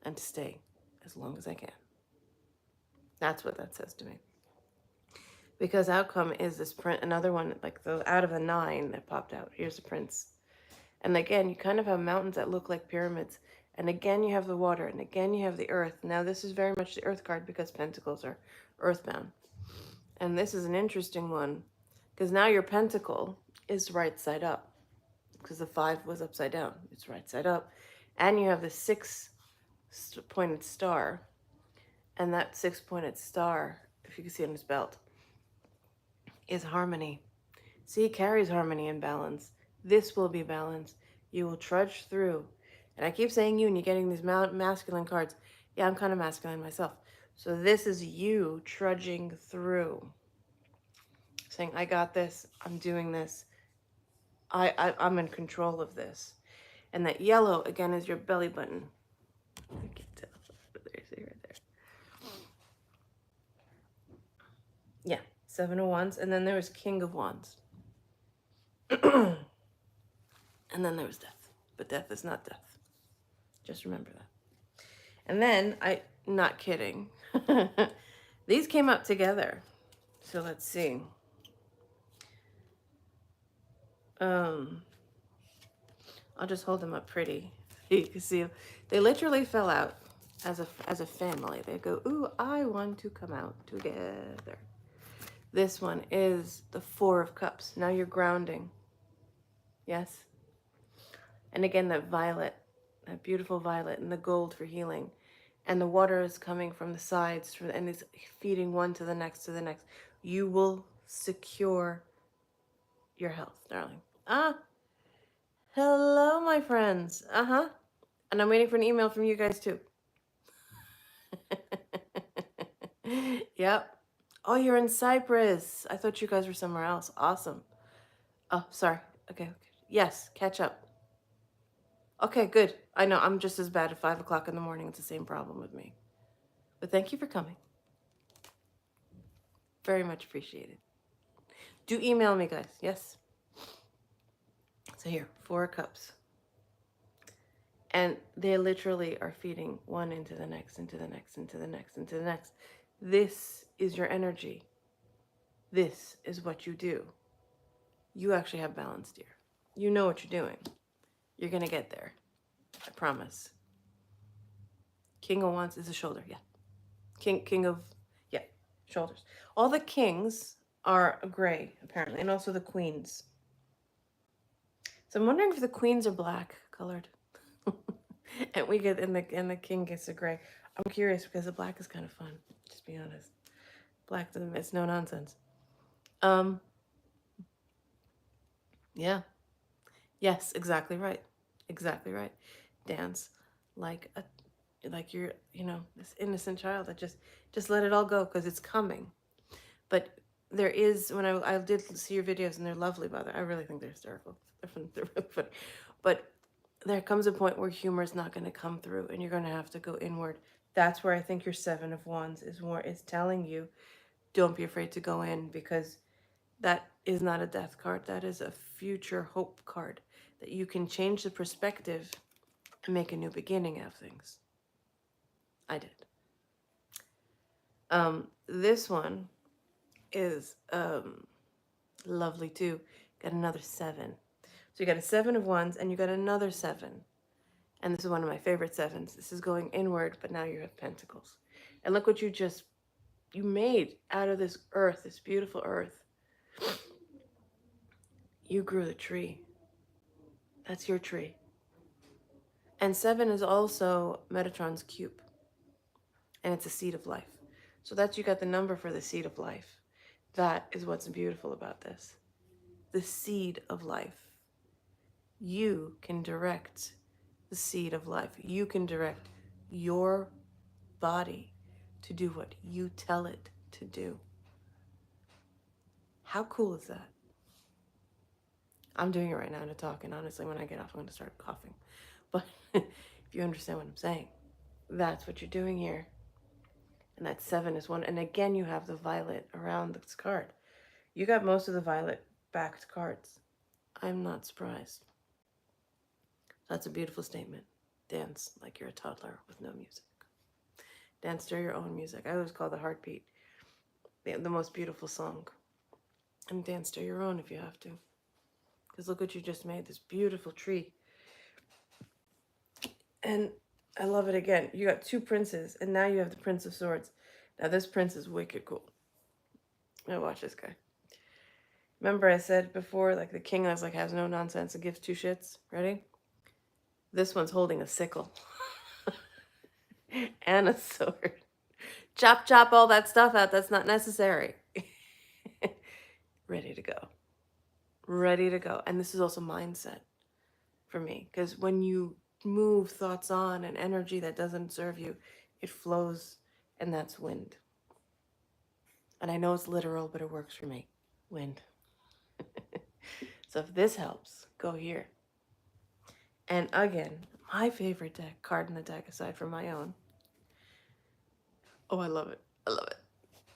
and to stay as long as I can. That's what that says to me. Because outcome is this print, another one, like out of the 9 that popped out. Here's the prince. And again, you kind of have mountains that look like pyramids. And again, you have the water. And again, you have the earth. Now, this is very much the earth card because pentacles are earthbound. And this is an interesting one because now your pentacle is right side up because the 5 was upside down. It's right side up. And you have the 6-pointed star. And that 6-pointed star, if you can see on his belt, is harmony. See, he carries harmony and balance. This will be balance. You will trudge through. And I keep saying you, and you're getting these masculine cards. Yeah, I'm kind of masculine myself. So this is you trudging through. Saying, I got this. I'm doing this. I'm in control of this. And that yellow, again, is your belly button. I can tell. See right there. Yeah, 7 of Wands. And then there was King of Wands. And then there was death. But death is not death. Just remember that. And then, not kidding, these came up together. So let's see. I'll just hold them up pretty. You can see them. They literally fell out as a family. They go, ooh, I want to come out together. This one is the 4 of Cups. Now you're grounding. Yes? And again, that violet, that beautiful violet, and the gold for healing. And the water is coming from the sides, and it's feeding one to the next to the next. You will secure your health, darling. Hello, my friends. And I'm waiting for an email from you guys, too. Yep. Oh, you're in Cyprus. I thought you guys were somewhere else. Awesome. Oh, sorry. Okay. Yes, catch up. Okay, good. I know, I'm just as bad at 5 o'clock in the morning. It's the same problem with me. But thank you for coming. Very much appreciated. Do email me, guys. Yes. So here, 4 of Cups. And they literally are feeding one into the next, into the next, into the next, into the next. This is your energy. This is what you do. You actually have balance, dear. You know what you're doing. You're going to get there. I promise. King of Wands is a shoulder, yeah. King of, yeah, shoulders. All the kings are gray, apparently, and also the queens. So I'm wondering if the queens are black colored. And we get, and the king gets a gray. I'm curious because the black is kind of fun, just be honest. Black, it's no nonsense. Yeah. Yes, exactly right. Exactly right. Dance like you're, this innocent child that just let it all go because it's coming. But there is, when I did see your videos, and they're lovely, by the way. I really think they're hysterical. They're really funny. But there comes a point where humor is not going to come through, and you're going to have to go inward. That's where I think your 7 of Wands is telling you, don't be afraid to go in, because that is not a death card. That is a future hope card. that you can change the perspective and make a new beginning out of things. I did. This one is lovely too. Got another 7. So you got a 7 of wands and you got another 7. And this is one of my favorite 7s. This is going inward, but now you have pentacles. And look what you made out of this earth, this beautiful earth. You grew the tree. That's your tree. And 7 is also Metatron's cube. And it's a seed of life. So that's, you got the number for the seed of life. That is what's beautiful about this. The seed of life. You can direct the seed of life. You can direct your body to do what you tell it to do. How cool is that? I'm doing it right now to talk, and honestly, when I get off, I'm going to start coughing. But if you understand what I'm saying, that's what you're doing here. And that 7 is one. And again, you have the violet around this card. You got most of the violet-backed cards. I'm not surprised. That's a beautiful statement. Dance like you're a toddler with no music. Dance to your own music. I always call the heartbeat the most beautiful song. And dance to your own if you have to. Because look what you just made, this beautiful tree. And I love it again. You got 2 princes, and now you have the Prince of Swords. Now this prince is wicked cool. Now watch this guy. Remember I said before, like the king that's like has no nonsense and gives 2 shits? Ready? This one's holding a sickle. And a sword. Chop, chop all that stuff out. That's not necessary. Ready to go. Ready to go. And this is also mindset for me. Because when you move thoughts on and energy that doesn't serve you, it flows, and that's wind. And I know it's literal, but it works for me. Wind. So if this helps, go here. And again, my favorite card in the deck, aside from my own. Oh, I love it. I love it.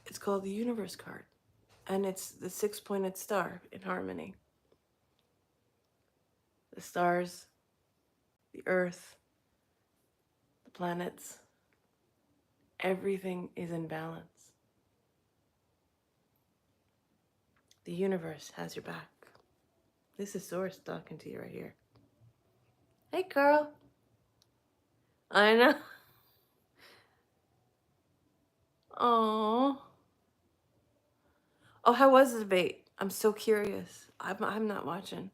It's called the Universe card. And it's the 6-pointed star in harmony. The stars, the earth, the planets, everything is in balance. The universe has your back. This is Source talking to you right here. Hey, Carl. I know. Oh. Oh, how was the debate? I'm so curious. I'm not watching.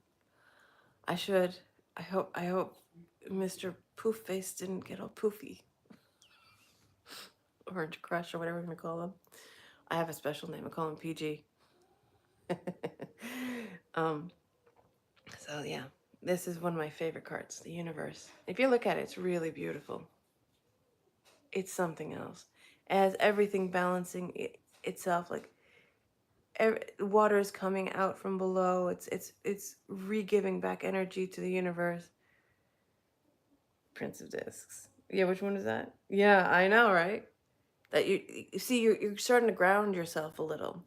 I should. I hope Mr. Poofface didn't get all poofy. Orange Crush or whatever we're gonna call him. I have a special name. I call him PG. So yeah, this is one of my favorite cards, the Universe. If you look at it, it's really beautiful. It's something else. It has everything balancing itself. Like water is coming out from below. It's re-giving back energy to the universe. Prince of Discs. Yeah, which one is that? Yeah, I know, right? That you see, you're starting to ground yourself a little.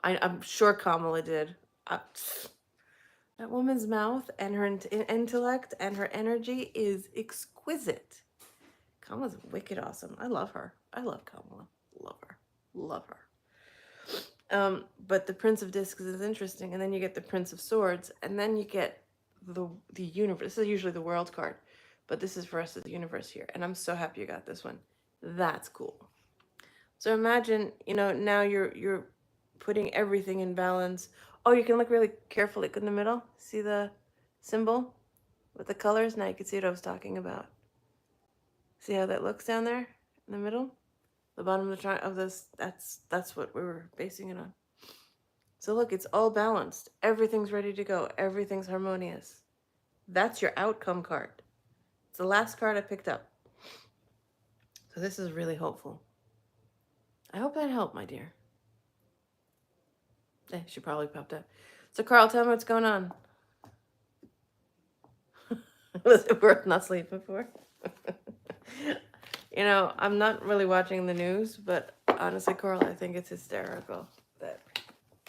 I'm sure Kamala did. That woman's mouth and her intellect and her energy is exquisite. Kamala's wicked awesome. I love her. I love Kamala. Love her. Love her. But the Prince of Discs is interesting, and then you get the Prince of Swords, and then you get the universe. This is usually the world card, but this is for us as the universe here, and I'm so happy you got this one. That's cool. So imagine, now you're putting everything in balance. Oh, you can look really carefully in the middle. See the symbol with the colors? Now you can see what I was talking about. See how that looks down there in the middle? The bottom of this, that's what we were basing it on. So look, it's all balanced. Everything's ready to go. Everything's harmonious. That's your outcome card. It's the last card I picked up. So this is really hopeful. I hope that helped, my dear. She probably popped up. So Carl, tell me what's going on. Was it worth not sleeping for? I'm not really watching the news, but honestly, Carl, I think it's hysterical that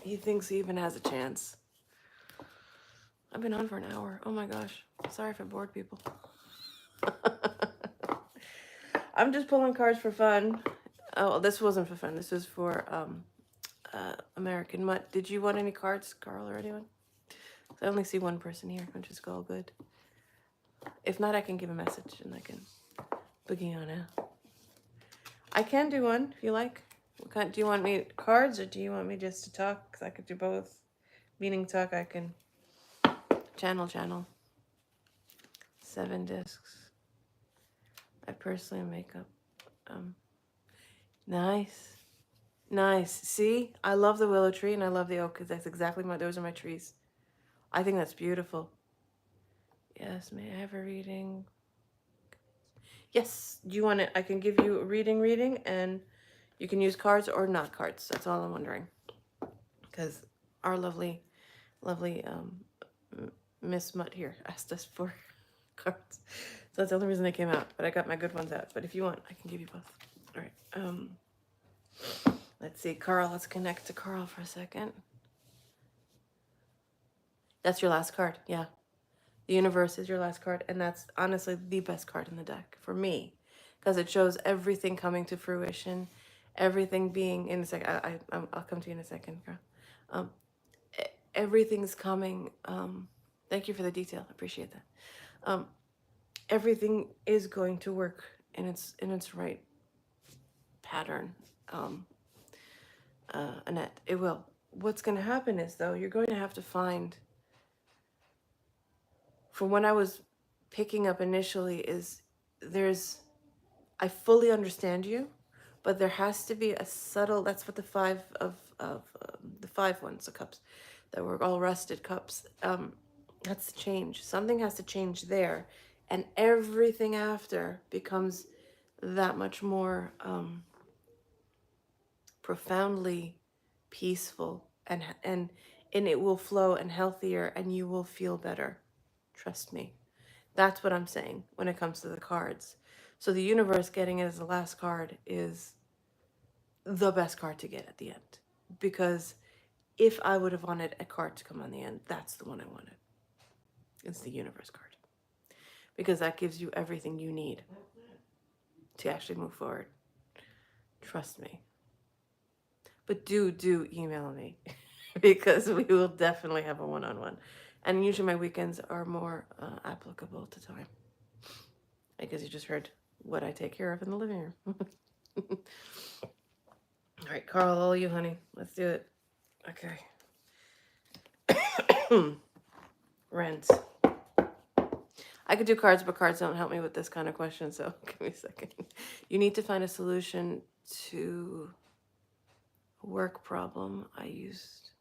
he thinks he even has a chance. I've been on for an hour. Oh my gosh. Sorry if I bored people. I'm just pulling cards for fun. Oh, this wasn't for fun. This was for American Mutt. Did you want any cards, Carl, or anyone? I only see one person here, which is all good. If not, I can give a message and I can boogie on out. I can do one if you like. What kind, do you want me cards or do you want me just to talk? Because I could do both. Meaning talk, I can channel. 7 discs. I personally make up. Nice. Nice. See, I love the willow tree and I love the oak because that's exactly those are my trees. I think that's beautiful. Yes, may I have a reading? Yes. Do you want it? I can give you a reading and you can use cards or not cards. That's all I'm wondering. Because our lovely Miss Mutt here asked us for cards. So that's the only reason they came out. But I got my good ones out. But if you want, I can give you both. All right. Let's see. Carl, let's connect to Carl for a second. That's your last card. Yeah. The universe is your last card. And that's honestly the best card in the deck for me. Because it shows everything coming to fruition. Everything being in a second. I'll come to you in a second, Carl. Everything's coming. Thank you for the detail. I appreciate that. Everything is going to work in its right pattern. Annette, it will. What's going to happen is, though, you're going to have to find, from what I was picking up initially, is I fully understand you, but there has to be a subtle, that's what the five of the 5 ones, the cups, that were all rusted cups, that's the change. Something has to change there, and everything after becomes that much more profoundly peaceful, and it will flow and healthier, and you will feel better. Trust me. That's what I'm saying when it comes to the cards. So the universe getting it as the last card is the best card to get at the end. Because if I would have wanted a card to come on the end, that's the one I wanted. It's the universe card. Because that gives you everything you need to actually move forward. Trust me. But do email me because we will definitely have a one-on-one. And usually my weekends are more applicable to time. Because you just heard what I take care of in the living room. All right, Carl, all you, honey. Let's do it. Okay. Rent. I could do cards, but cards don't help me with this kind of question, so give me a second. You need to find a solution to a work problem. I used,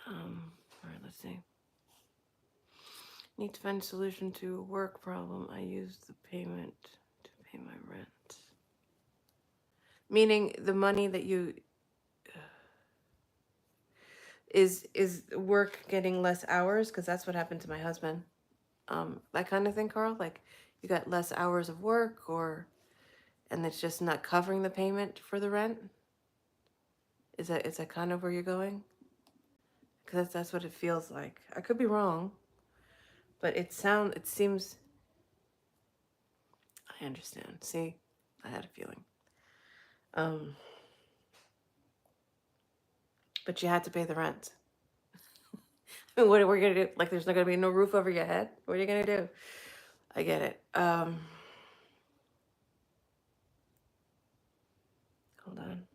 all right, let's see. Need to find a solution to a work problem. I used the payment to pay my rent. Meaning the money that you, is work getting less hours? Because that's what happened to my husband. That kind of thing, Carl? Like you got less hours of work and it's just not covering the payment for the rent? Is that kind of where you're going? Because that's what it feels like. I could be wrong, but it seems, I understand. See, I had a feeling. But you had to pay the rent. What are we gonna do? Like there's not gonna be no roof over your head? What are you gonna do? I get it. Hold on.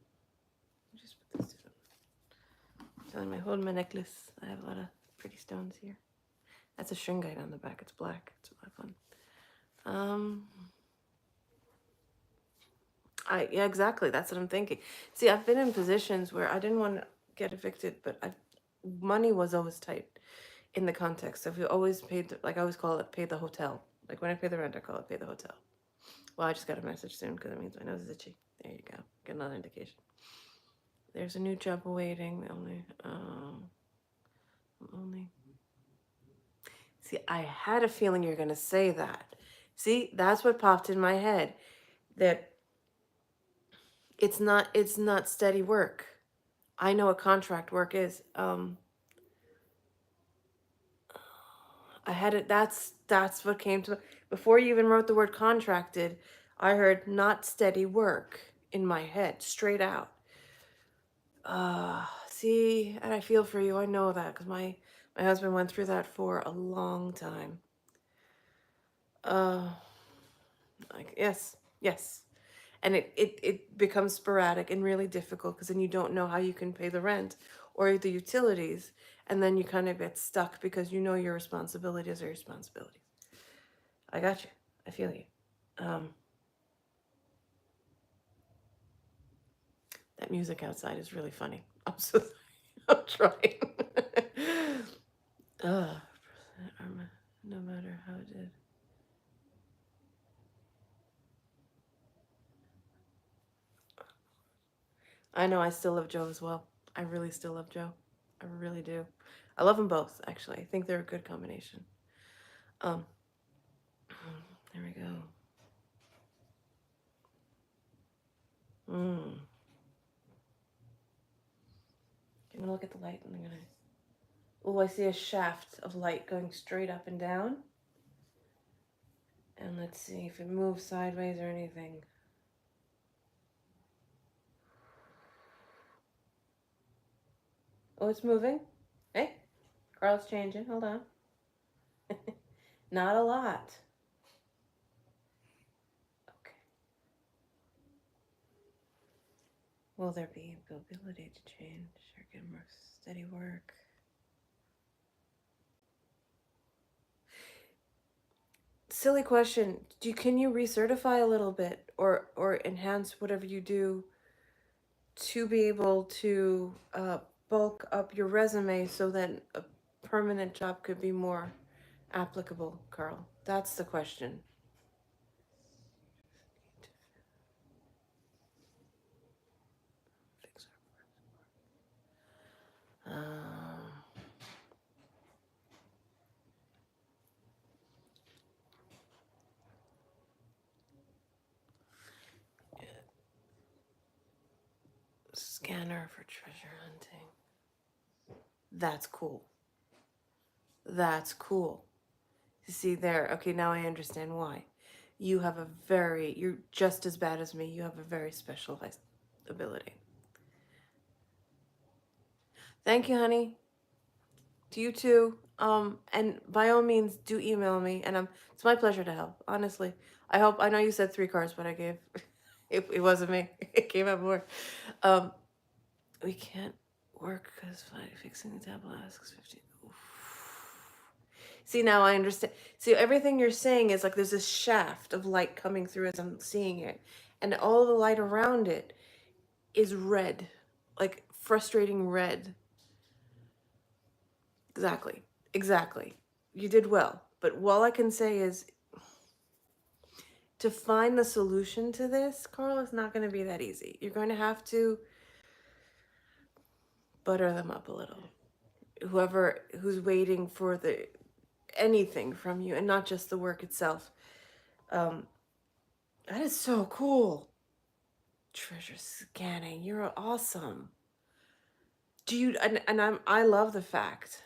Just put this down. I'm holding my necklace. I have a lot of pretty stones here. That's a shringite on the back. It's black. It's a lot of fun. Yeah, exactly. That's what I'm thinking. See, I've been in positions where I didn't want to get evicted, but money was always tight in the context of you always paid, like I always call it, pay the hotel. Like when I pay the rent, I call it pay the hotel. Well, I just got a message soon because it means my nose is itchy. There you go. Get another indication. There's a new job awaiting. Only. See, I had a feeling you're going to say that. See, that's what popped in my head. That it's not steady work. I know what contract work is. I had it. That's what came to before you even wrote the word contracted. I heard not steady work in my head, straight out. See, and I feel for you. I know that because my husband went through that for a long time. Uh, like yes, yes, and it becomes sporadic and really difficult because then you don't know how you can pay the rent or the utilities, and then you kind of get stuck because you know your responsibilities are responsibilities. I got you. I feel you. Um, that music outside is really funny. I'm so sorry. I'm trying. uh, no matter how it did. I know I still love Joe as well. I really still love Joe. I really do. I love them both, actually. I think they're a good combination. Um, there we go. Mm. I'm gonna look at the light and I'm gonna. Oh, I see a shaft of light going straight up and down. And let's see if it moves sideways or anything. Oh, it's moving. Hey, Carl's changing. Hold on. Not a lot. Okay. Will there be ability to change or get more steady work? Silly question. Can you recertify a little bit or enhance whatever you do to be able to bulk up your resume so that a permanent job could be more applicable, Carl? That's the question. Um, Scanner for treasure hunting. That's cool. That's cool. You see there. Okay, now I understand why. You're just as bad as me. You have a very specialized ability. Thank you, honey. To you too. And by all means, do email me, and it's my pleasure to help. Honestly, I know you said 3 cards, but I gave. It wasn't me. It came out more. Um, we can't work because fixing the table asks 15. Oof. See, now I understand. See, everything you're saying is like there's this shaft of light coming through as I'm seeing it, and all the light around it is red, like frustrating red. Exactly. Exactly. You did well. But all I can say is to find the solution to this, Carl, is not going to be that easy. You're going to have to butter them up a little. Whoever who's waiting for the anything from you and not just the work itself. Um, that is so cool. Treasure scanning. You're awesome. Do you and I love the fact.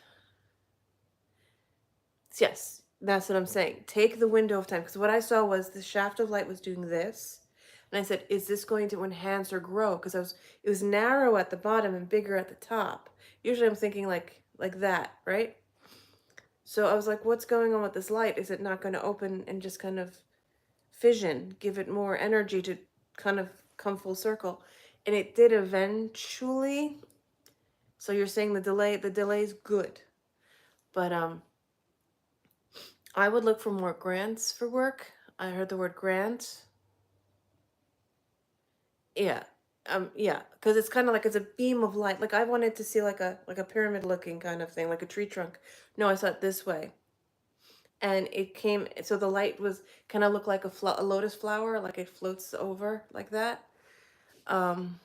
Yes, that's what I'm saying. Take the window of time because what I saw was the shaft of light was doing this. And I said, is this going to enhance or grow? Because it was narrow at the bottom and bigger at the top. Usually I'm thinking like that, right? So I was like, what's going on with this light? Is it not going to open and just kind of fission, give it more energy to kind of come full circle? And it did eventually. So you're saying the delay's good. But I would look for more grants for work. I heard the word grant. Yeah. Yeah, because it's kind of like it's a beam of light. Like I wanted to see like a pyramid looking kind of thing, like a tree trunk. No, I saw it this way. And it came so the light was kind of looked like a lotus flower, like it floats over like that. Um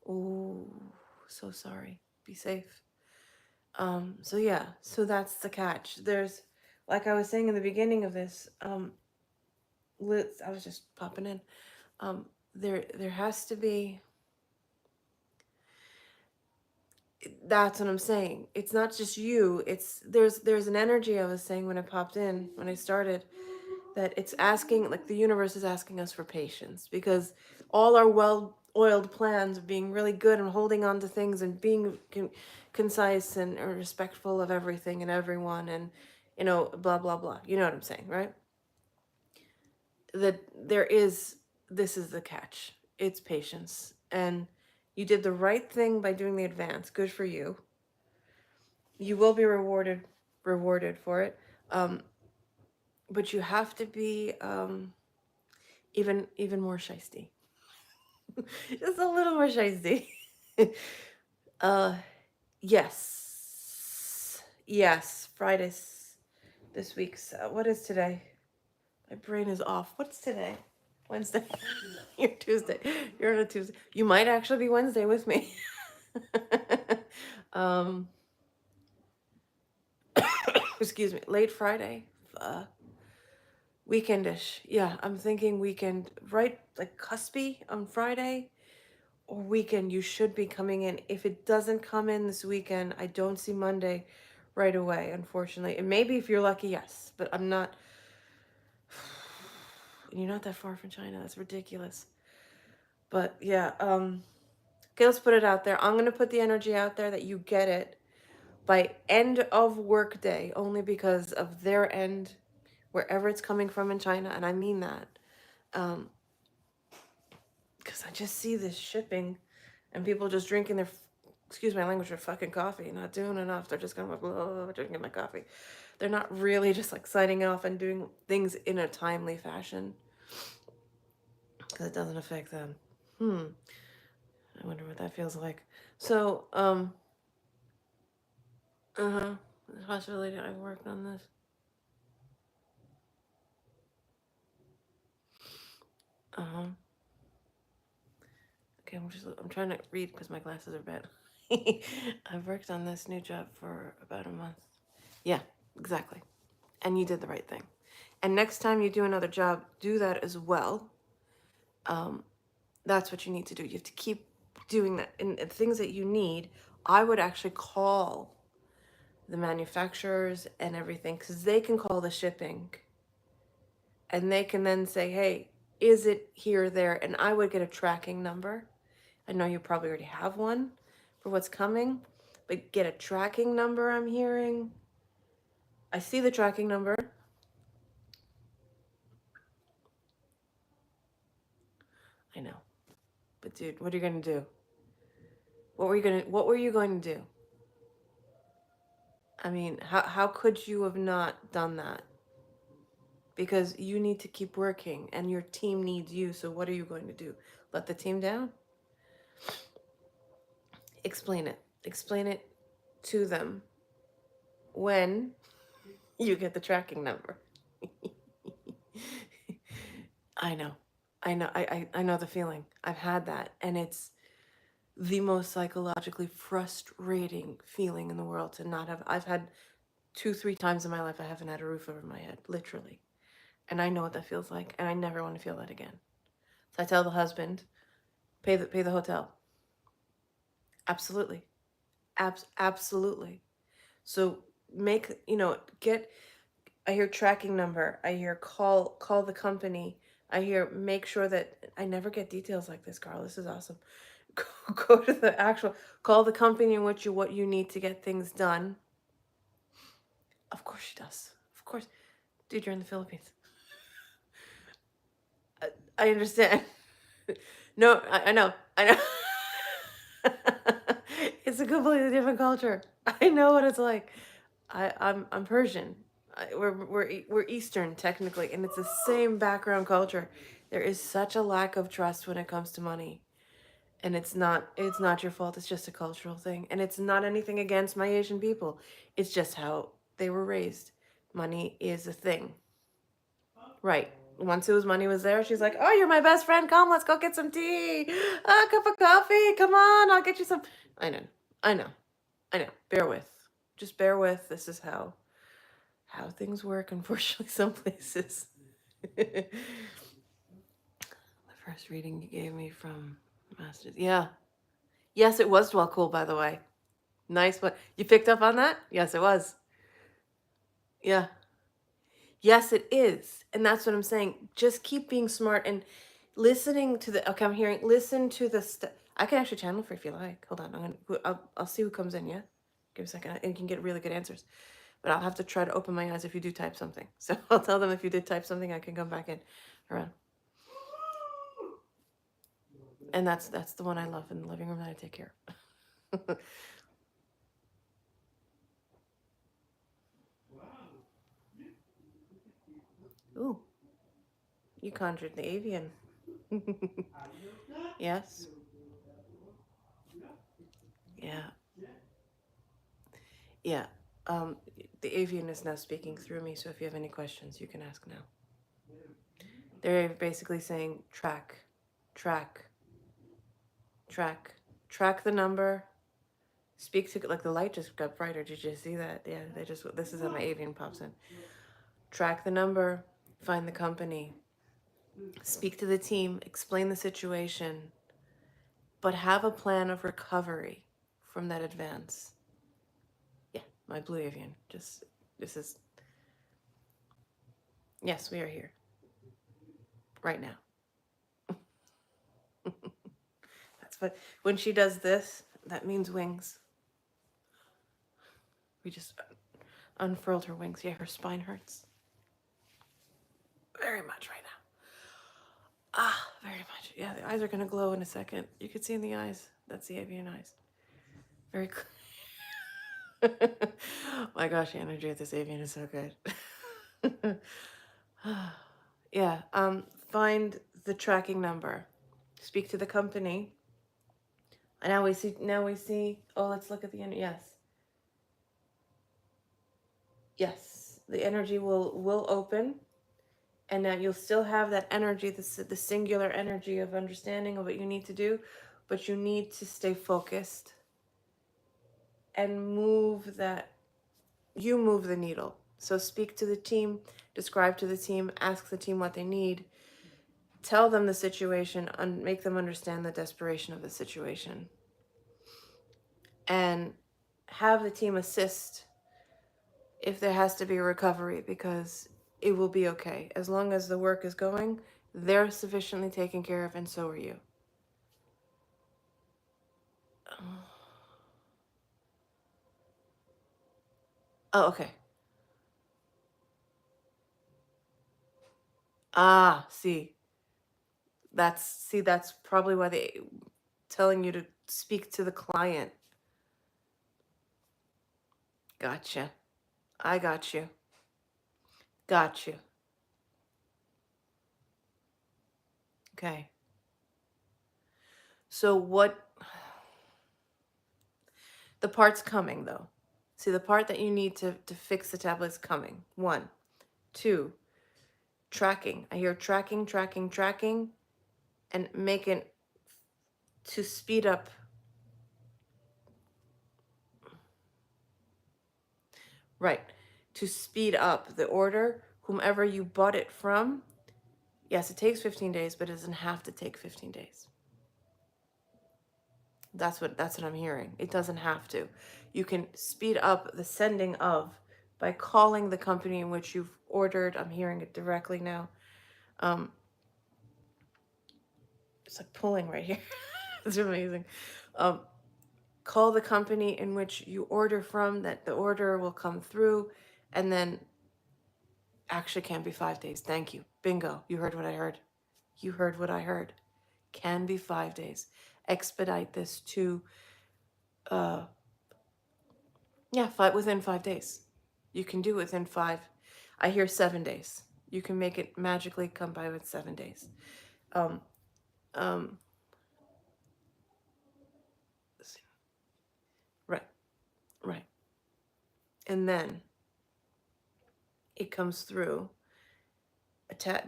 oh, so sorry. Be safe. So yeah, so that's the catch. There's like I was saying in the beginning of this, I was just popping in. There has to be That's what I'm saying. It's not just you. It's there's an energy I was saying when I popped in, when I started, that it's asking, like the universe is asking us for patience, because all our well-oiled plans of being really good and holding on to things and being concise and respectful of everything and everyone, and blah blah blah. You know what I'm saying, right? That this is the catch. It's patience. And you did the right thing by doing the advance. Good for you. You will be rewarded for it. Um, but you have to be even more shisty. Just a little more shisty. uh yes. Yes. Friday's this week's what is today? My brain is off. What's today? Wednesday. You're Tuesday. You're on a Tuesday. You might actually be Wednesday with me. um excuse me. Late Friday. Weekendish. Yeah, I'm thinking weekend, right? Like cuspy on Friday or weekend. You should be coming in. If it doesn't come in this weekend, I don't see Monday right away, unfortunately. And maybe if you're lucky, yes. But I'm not. You're not that far from China. That's ridiculous. But yeah, okay, let's put it out there. I'm gonna put the energy out there that you get it by end of work day, only because of their end, wherever it's coming from in China, and I mean that. Um, because I just see this shipping and people just drinking their, excuse my language, their fucking coffee, not doing enough. They're just kind of like, blah, drinking my coffee. They're not really just like signing off and doing things in a timely fashion because it doesn't affect them. I wonder what that feels like. So, the possibility I worked on this. Okay, I'm trying to read because my glasses are bad. I've worked on this new job for about a month. Yeah, exactly. And you did the right thing. And next time you do another job, do that as well. That's what you need to do. You have to keep doing that. And things that you need, I would actually call the manufacturers and everything, because they can call the shipping and they can then say, hey, is it here or there? And I would get a tracking number. I know you probably already have one for what's coming, but get a tracking number. I'm hearing. I see the tracking number. I know. But dude, what are you going to do? What were you going to do? I mean, how could you have not done that? Because you need to keep working and your team needs you. So what are you going to do? Let the team down? Explain it. Explain it to them when you get the tracking number. I know. I know. I know the feeling. I've had that. And it's the most psychologically frustrating feeling in the world to not have. I've had 2, 3 times in my life I haven't had a roof over my head, literally. And I know what that feels like, and I never want to feel that again. So I tell the husband, pay the hotel. Absolutely. Absolutely. So get, I hear tracking number, I hear call the company, I hear make sure that, I never get details like this, Carl. This is awesome. Go to the actual, call the company in which what you need to get things done. Of course she does. Of course. Dude, you're in the Philippines. I understand. No, I know. I know. It's a completely different culture. I know what it's like. I'm Persian. We're Eastern technically, and it's the same background culture. There is such a lack of trust when it comes to money, and it's not your fault. It's just a cultural thing, and it's not anything against my Asian people. It's just how they were raised. Money is a thing. Right. Once whose money was there, she's like, "Oh, you're my best friend. Come, let's go get some tea. A cup of coffee. Come on, I'll get you some." I know, I know, I know. Bear with. Just bear with. This is how things work. Unfortunately, some places. The first reading you gave me from Masters. Yeah. Yes, it was well cool. By the way, Nice one. You picked up on that? Yes, it was. Yeah. Yes, it is. And that's what I'm saying. Just keep being smart and listening to the, okay, I'm hearing, listen to the, I can actually channel for if you like. Hold on. I'll see who comes in. Yeah. Give me a second. And you can get really good answers. But I'll have to try to open my eyes if you do type something. So I'll tell them if you did type something, I can come back in around. And that's the one I love in the living room that I take care of. Ooh, you conjured the avian. Yes. Yeah. Yeah. The avian is now speaking through me, so if you have any questions, you can ask now. They're basically saying track, track, track, track the number. Speak to, like the light just got brighter. Did you see that? Yeah, they just, this is how my avian pops in. Track the number, find the company, speak to the team, explain the situation, but have a plan of recovery from that advance. Yeah, my blue avian. Just, this is, yes, we are here right now. That's what, when she does this, that means wings. We just unfurled her wings. Yeah, her spine hurts. Very much right now. Ah, very much. Yeah, the eyes are going to glow in a second. You can see in the eyes. That's the avian eyes. Very clear. My gosh, the energy of this avian is so good. Yeah, find the tracking number. Speak to the company. And now we see, oh, let's look at the, yes. Yes, the energy will open. And now you'll still have that energy, the singular energy of understanding of what you need to do, but you need to stay focused and move that, you move the needle. So speak to the team, describe to the team, ask the team what they need, tell them the situation, and make them understand the desperation of the situation. And have the team assist if there has to be a recovery, because it will be okay. As long as the work is going, they're sufficiently taken care of, and so are you. Oh, okay. Ah, that's probably why they telling you to speak to the client. Gotcha. I got you. Got you. Okay. So what, the part's coming though. See, the part that you need to fix the tablet is coming. 1, 2, tracking. I hear tracking, tracking, tracking, and making to speed up. Right. To speed up the order, whomever you bought it from. Yes, it takes 15 days, but it doesn't have to take 15 days. That's what I'm hearing. It doesn't have to. You can speed up the sending of by calling the company in which you've ordered. I'm hearing it directly now. It's like pulling right here. It's amazing. Call the company in which you order from, that the order will come through, and then actually can be 5 days. Thank you. Bingo. You heard what I heard. You heard what I heard. Can be 5 days. Expedite this to within 5 days. You can do it within 5. I hear 7 days. You can make it magically come by with 7 days. Um, um, right, right. And then it comes through.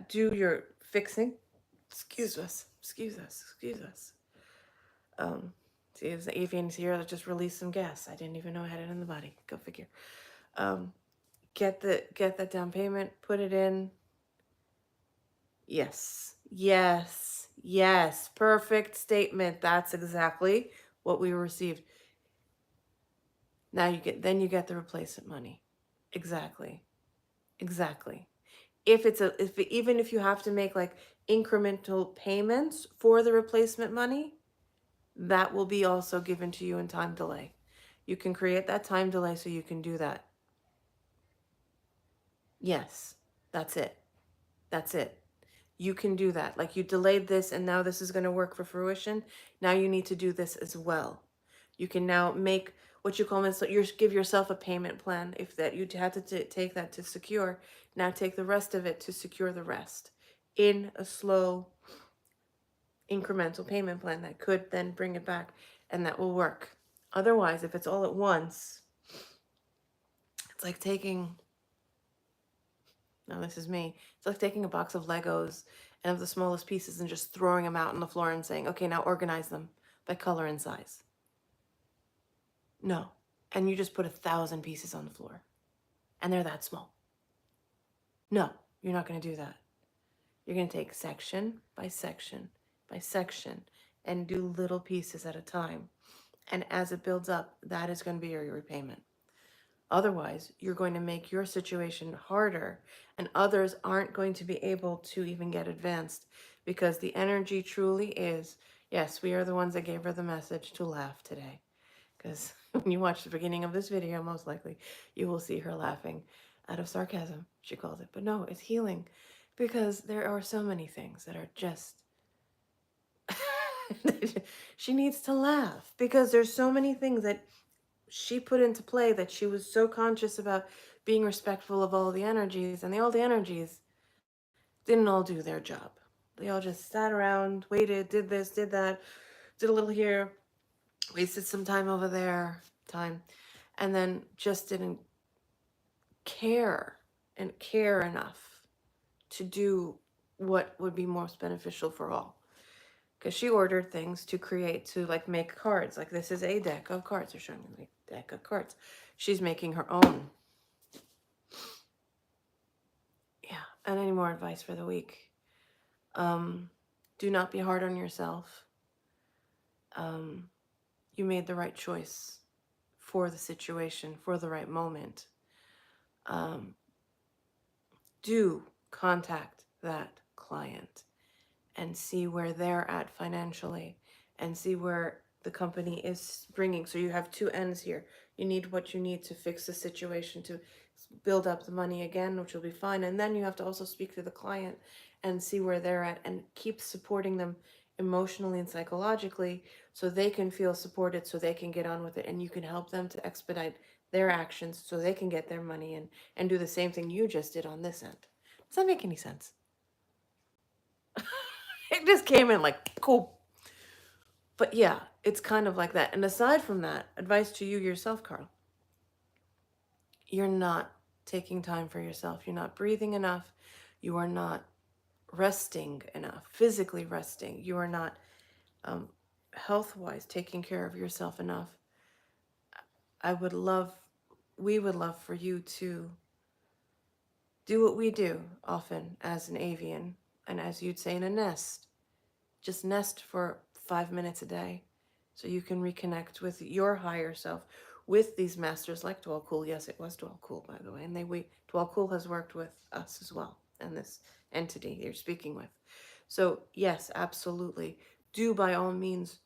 Do your fixing. Excuse us. Excuse us. Excuse us. See, if the avian's here, I'll just release some gas. I didn't even know I had it in the body. Go figure. Get that down payment. Put it in. Yes. Yes. Yes. Perfect statement. That's exactly what we received. Now you get the replacement money. Exactly. Exactly. Even if you have to make like incremental payments for the replacement money, that will be also given to you in time delay. You can create that time delay so you can do that. Yes, that's it. That's it. You can do that. Like you delayed this and now this is going to work for fruition. Now you need to do this as well. You can now make what you call you give yourself a payment plan. If that you had to take that to secure, now take the rest of it to secure the rest in a slow incremental payment plan that could then bring it back, and that will work. Otherwise, if it's all at once, it's like taking, now this is me, it's like taking a box of Legos and of the smallest pieces and just throwing them out on the floor and saying, okay, now organize them by color and size. No. And you just put 1,000 pieces on the floor and they're that small. No, you're not going to do that. You're going to take section by section by section and do little pieces at a time. And as it builds up, that is going to be your repayment. Otherwise, you're going to make your situation harder, and others aren't going to be able to even get advanced, because the energy truly is, yes, we are the ones that gave her the message to laugh today. Because when you watch the beginning of this video, most likely you will see her laughing out of sarcasm, she calls it. But no, it's healing, because there are so many things that are just she needs to laugh, because there's so many things that she put into play, that she was so conscious about being respectful of all the energies, and all the energies didn't all do their job. They all just sat around, waited, did this, did that, did a little here, wasted some time over there, and then just didn't care enough to do what would be most beneficial for all. Because she ordered things to like make cards. Like this is a deck of cards. They're showing me a deck of cards. She's making her own. Yeah. And any more advice for the week? Do not be hard on yourself. You made the right choice for the situation, for the right moment. Do contact that client and see where they're at financially, and see where the company is bringing. So you have two ends here. You need what you need to fix the situation, to build up the money again, which will be fine. And then you have to also speak to the client and see where they're at, and keep supporting them emotionally and psychologically, so they can feel supported, so they can get on with it, and you can help them to expedite their actions so they can get their money in and do the same thing you just did on this end. Does that make any sense? It just came in like, cool. But yeah, it's kind of like that. And aside from that, advice to you yourself, Carl. You're not taking time for yourself. You're not breathing enough. You are not resting enough, physically resting. You are not health-wise taking care of yourself enough. We would love for you to do what we do often as an avian, and as you'd say, in a nest. Just nest for 5 minutes a day so you can reconnect with your higher self, with these masters like Dwell Cool. Yes, it was Dwell Cool, by the way. And Dwell Cool has worked with us as well, and this entity you're speaking with. So yes, absolutely. Do by all means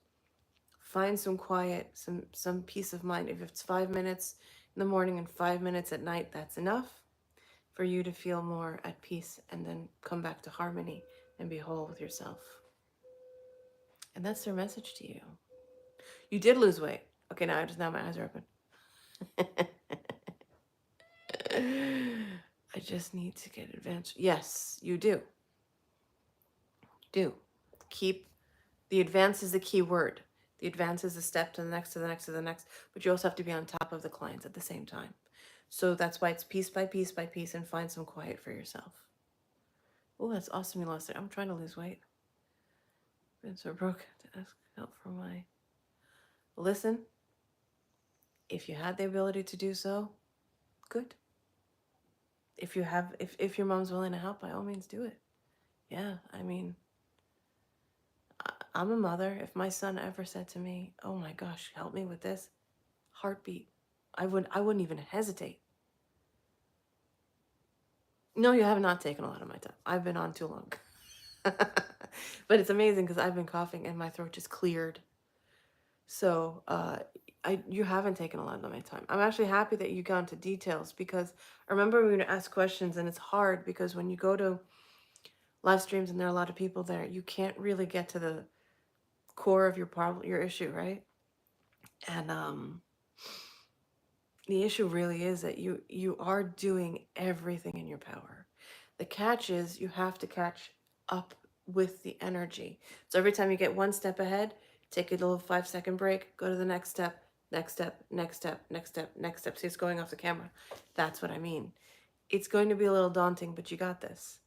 find some quiet, some peace of mind. If it's 5 minutes in the morning and 5 minutes at night, that's enough for you to feel more at peace, and then come back to harmony and be whole with yourself. And that's their message to you. You did lose weight. Okay, now my eyes are open. I just need to get advanced. Yes, you do. Do. Keep the advance is the key word. The advance is the step to the next, to the next, to the next. But you also have to be on top of the clients at the same time. So that's why it's piece by piece by piece, and find some quiet for yourself. Oh, that's awesome you lost it. I'm trying to lose weight. Been so broke to ask help for my... Listen, if you had the ability to do so, good. If your mom's willing to help, by all means do it. Yeah, I mean, I'm a mother. If my son ever said to me, oh my gosh, help me with this, heartbeat. I wouldn't even hesitate. No, you have not taken a lot of my time. I've been on too long. But it's amazing because I've been coughing and my throat just cleared. So you haven't taken a lot of my time. I'm actually happy that you got into details because I remember when you ask questions and it's hard because when you go to live streams and there are a lot of people there, you can't really get to the core of your problem, your issue, right? And the issue really is that you are doing everything in your power. The catch is you have to catch up with the energy. So every time you get one step ahead, take a little 5-second break, go to the next step, next step, next step, next step, next step. See, it's going off the camera. That's what I mean. It's going to be a little daunting, but you got this.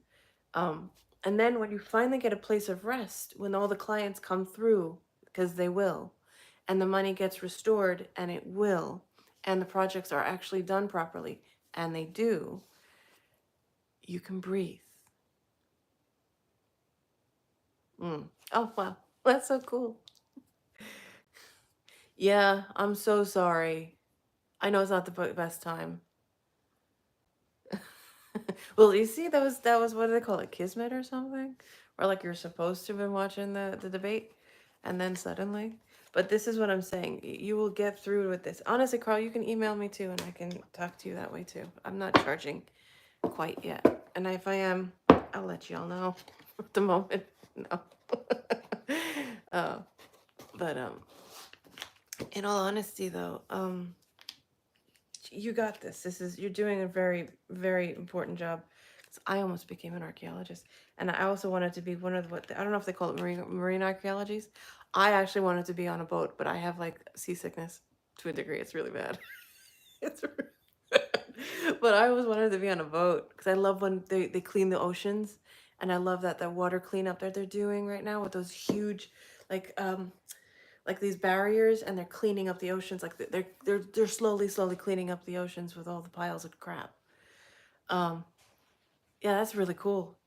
Um, and then when you finally get a place of rest, when all the clients come through, because they will, and the money gets restored, and it will, and the projects are actually done properly, and they do, you can breathe. Oh, wow. That's so cool. Yeah, I'm so sorry. I know it's not the best time. Well, you see, that was what do they call it, kismet or something? Or like you're supposed to have been watching the debate, and then suddenly. But this is what I'm saying. You will get through with this. Honestly, Carl, you can email me too, and I can talk to you that way too. I'm not charging quite yet, and if I am, I'll let y'all know. At the moment, no. uh, but in all honesty, though, you got this. You're doing a very, very important job. 'Cause I almost became an archaeologist, and I also wanted to be one of I don't know if they call it marine archaeologies. I actually wanted to be on a boat, but I have like seasickness to a degree. It's really bad. It's but I always wanted to be on a boat because I love when they clean the oceans, and I love that the water cleanup that they're doing right now with those huge, like these barriers, and they're cleaning up the oceans, like they're slowly cleaning up the oceans with all the piles of crap. um yeah, that's really cool.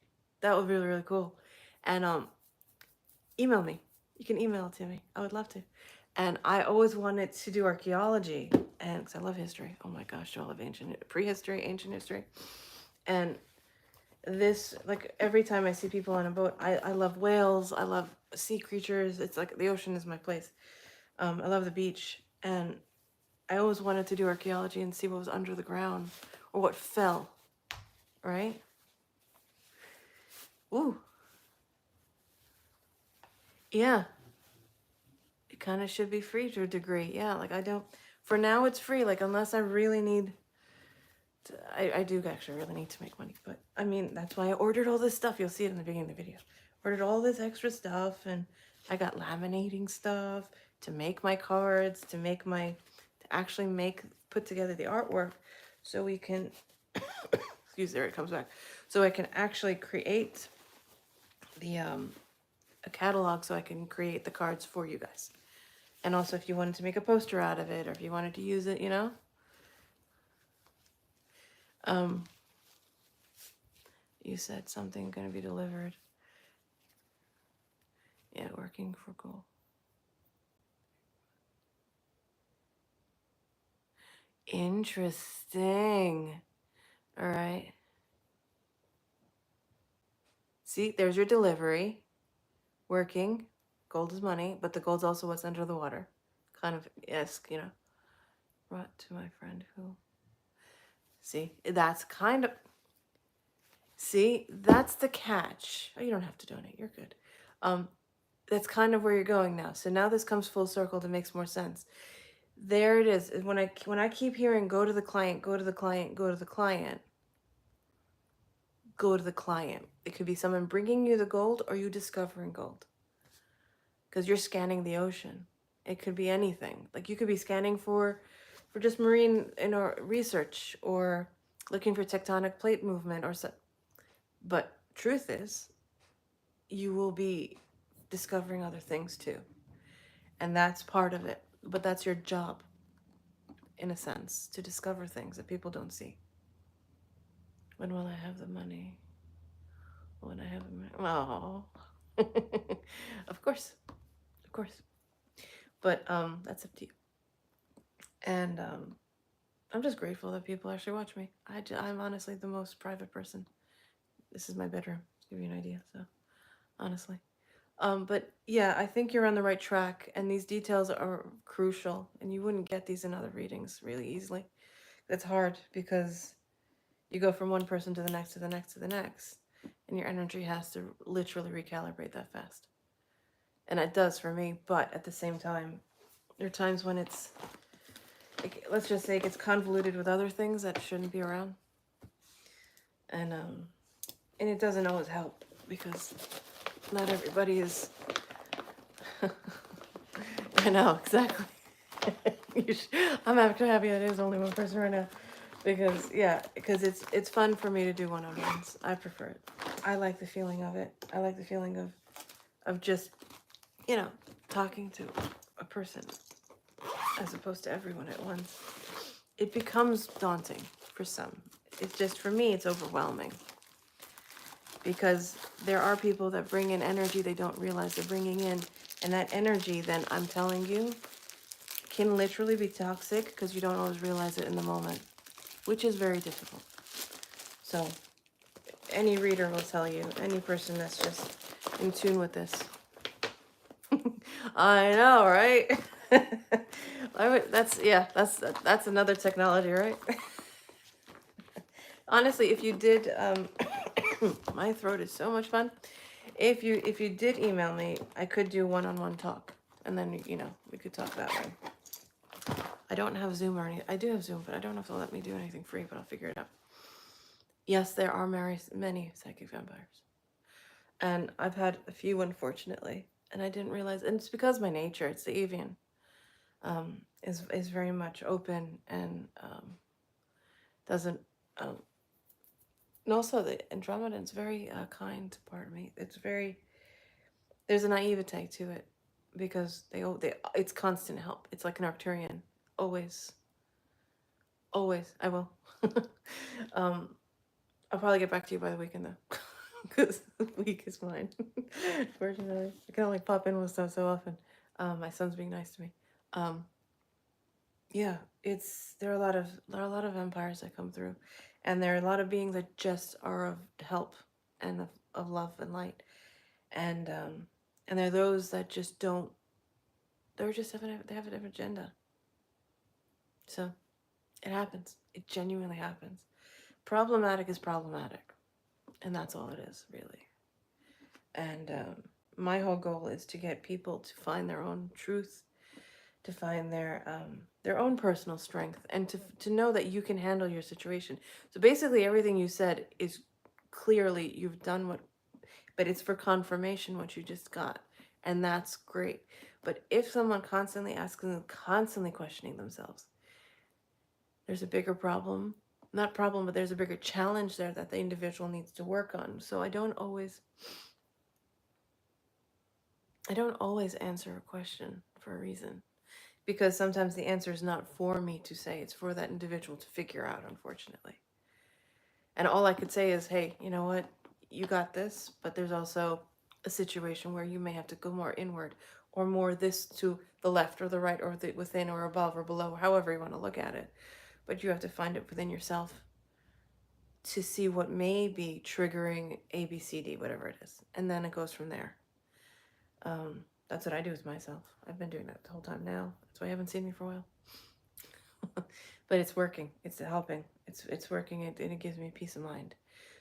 That would be really, really cool. And email me. You can email it to me. I would love to. And I always wanted to do archaeology, and because I love history. Oh my gosh, I love ancient prehistory, ancient history. And this, like, every time I see people on a boat, I love whales, I love sea creatures. It's like the ocean is my place. I love the beach, and I always wanted to do archaeology and see what was under the ground or what fell, right? Ooh, yeah. It kind of should be free to a degree. Yeah, like I don't, for now it's free, like unless I really need to, I do actually really need to make money. But I mean, that's why I ordered all this stuff. You'll see it in the beginning of the video. Ordered all this extra stuff, and I got laminating stuff to make my cards, to actually put together the artwork so we can, excuse, there it comes back. So I can actually create the, a catalog so I can create the cards for you guys. And also if you wanted to make a poster out of it, or if you wanted to use it, you know? You said something gonna be delivered. Yeah, working for goal. Interesting. All right. See, there's your delivery. Working. Gold is money, but the gold's also what's under the water. Kind of esque, you know. Brought to my friend who. See, that's kind of. See, that's the catch. Oh, you don't have to donate. You're good. That's kind of where you're going now. So now this comes full circle. That makes more sense. There it is. When I keep hearing go to the client, go to the client, go to the client, go to the client. It could be someone bringing you the gold or you discovering gold. Because you're scanning the ocean. It could be anything. Like you could be scanning for just marine, research, or looking for tectonic plate movement or so. But truth is, you will be discovering other things too. And that's part of it. But that's your job, in a sense, to discover things that people don't see. When will I have the money? When I have the money? Oh. Of course. Of course. But that's up to you. And I'm just grateful that people actually watch me. I'm honestly the most private person. This is my bedroom, to give you an idea. So, honestly. But yeah, I think you're on the right track, and these details are crucial, and you wouldn't get these in other readings really easily. It's hard because you go from one person to the next to the next to the next, and your energy has to literally recalibrate that fast. And it does for me, but at the same time, there are times when it's, like, let's just say it gets convoluted with other things that shouldn't be around, and it doesn't always help because not everybody is. I know exactly. I'm actually happy that it is only one person right now, because yeah, because it's fun for me to do one-on-ones. I prefer it. I like the feeling of it. I like the feeling of just, you know, talking to a person as opposed to everyone at once. It becomes daunting for some. It's just, for me, it's overwhelming because there are people that bring in energy they don't realize they're bringing in, and that energy, then I'm telling you, can literally be toxic because you don't always realize it in the moment, which is very difficult. So any reader will tell you, any person that's just in tune with this. I know, right? That's another technology, right? Honestly, if you did, my throat is so much fun. If you did email me, I could do one-on-one talk, and then we could talk that way. I don't have Zoom or anything. I do have Zoom, but I don't know if they'll let me do anything free, but I'll figure it out. Yes, there are many psychic vampires, and I've had a few, unfortunately, and I didn't realize. And it's because my nature. It's the avian, is very much open and doesn't. And also the Andromedan's very kind part of me. There's a naivete to it because it's constant help. It's like an Arcturian, always, always. I will. um, I'll probably get back to you by the weekend though, because the week is mine. Fortunately, I can only pop in with stuff so often. My son's being nice to me. Yeah, there are a lot of vampires that come through, and there are a lot of beings that just are of help and of love and light, and there are those that just don't. They have an agenda. So it happens. It genuinely happens. Problematic is problematic, and that's all it is, really. And my whole goal is to get people to find their own truth, to find their own personal strength, and to know that you can handle your situation. So basically, everything you said is clearly you've done what, but it's for confirmation what you just got, and that's great. But if someone constantly asking them, constantly questioning themselves, there's a bigger problem. Not problem, but there's a bigger challenge there that the individual needs to work on. So I don't always answer a question for a reason, because sometimes the answer is not for me to say, it's for that individual to figure out, unfortunately. And all I could say is, hey, you know what? You got this, but there's also a situation where you may have to go more inward, or more this to the left or the right, or the within or above or below, however you want to look at it. But you have to find it within yourself to see what may be triggering A, B, C, D, whatever it is. And then it goes from there. That's what I do with myself. I've been doing that the whole time now. That's why you haven't seen me for a while. But it's working. It's helping. It's working, and it gives me peace of mind.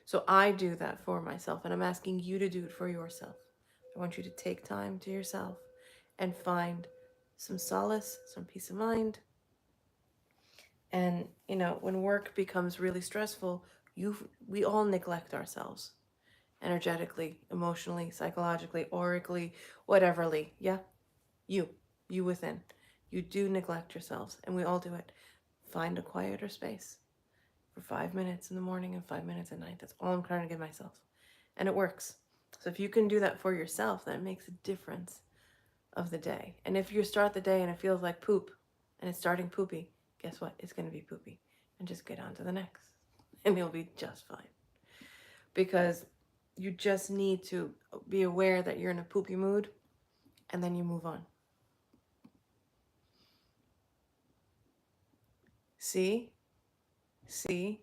So I do that for myself, and I'm asking you to do it for yourself. I want you to take time to yourself and find some solace, some peace of mind. And when work becomes really stressful, we all neglect ourselves, energetically, emotionally, psychologically, aurically, whateverly. Yeah, you within. You do neglect yourselves, and we all do it. Find a quieter space for 5 minutes in the morning and 5 minutes at night. That's all I'm trying to give myself. And it works. So if you can do that for yourself, that makes a difference of the day. And if you start the day and it feels like poop and it's starting poopy, guess what? It's going to be poopy. And just get on to the next. And you'll be just fine. Because you just need to be aware that you're in a poopy mood, and then you move on. See? See?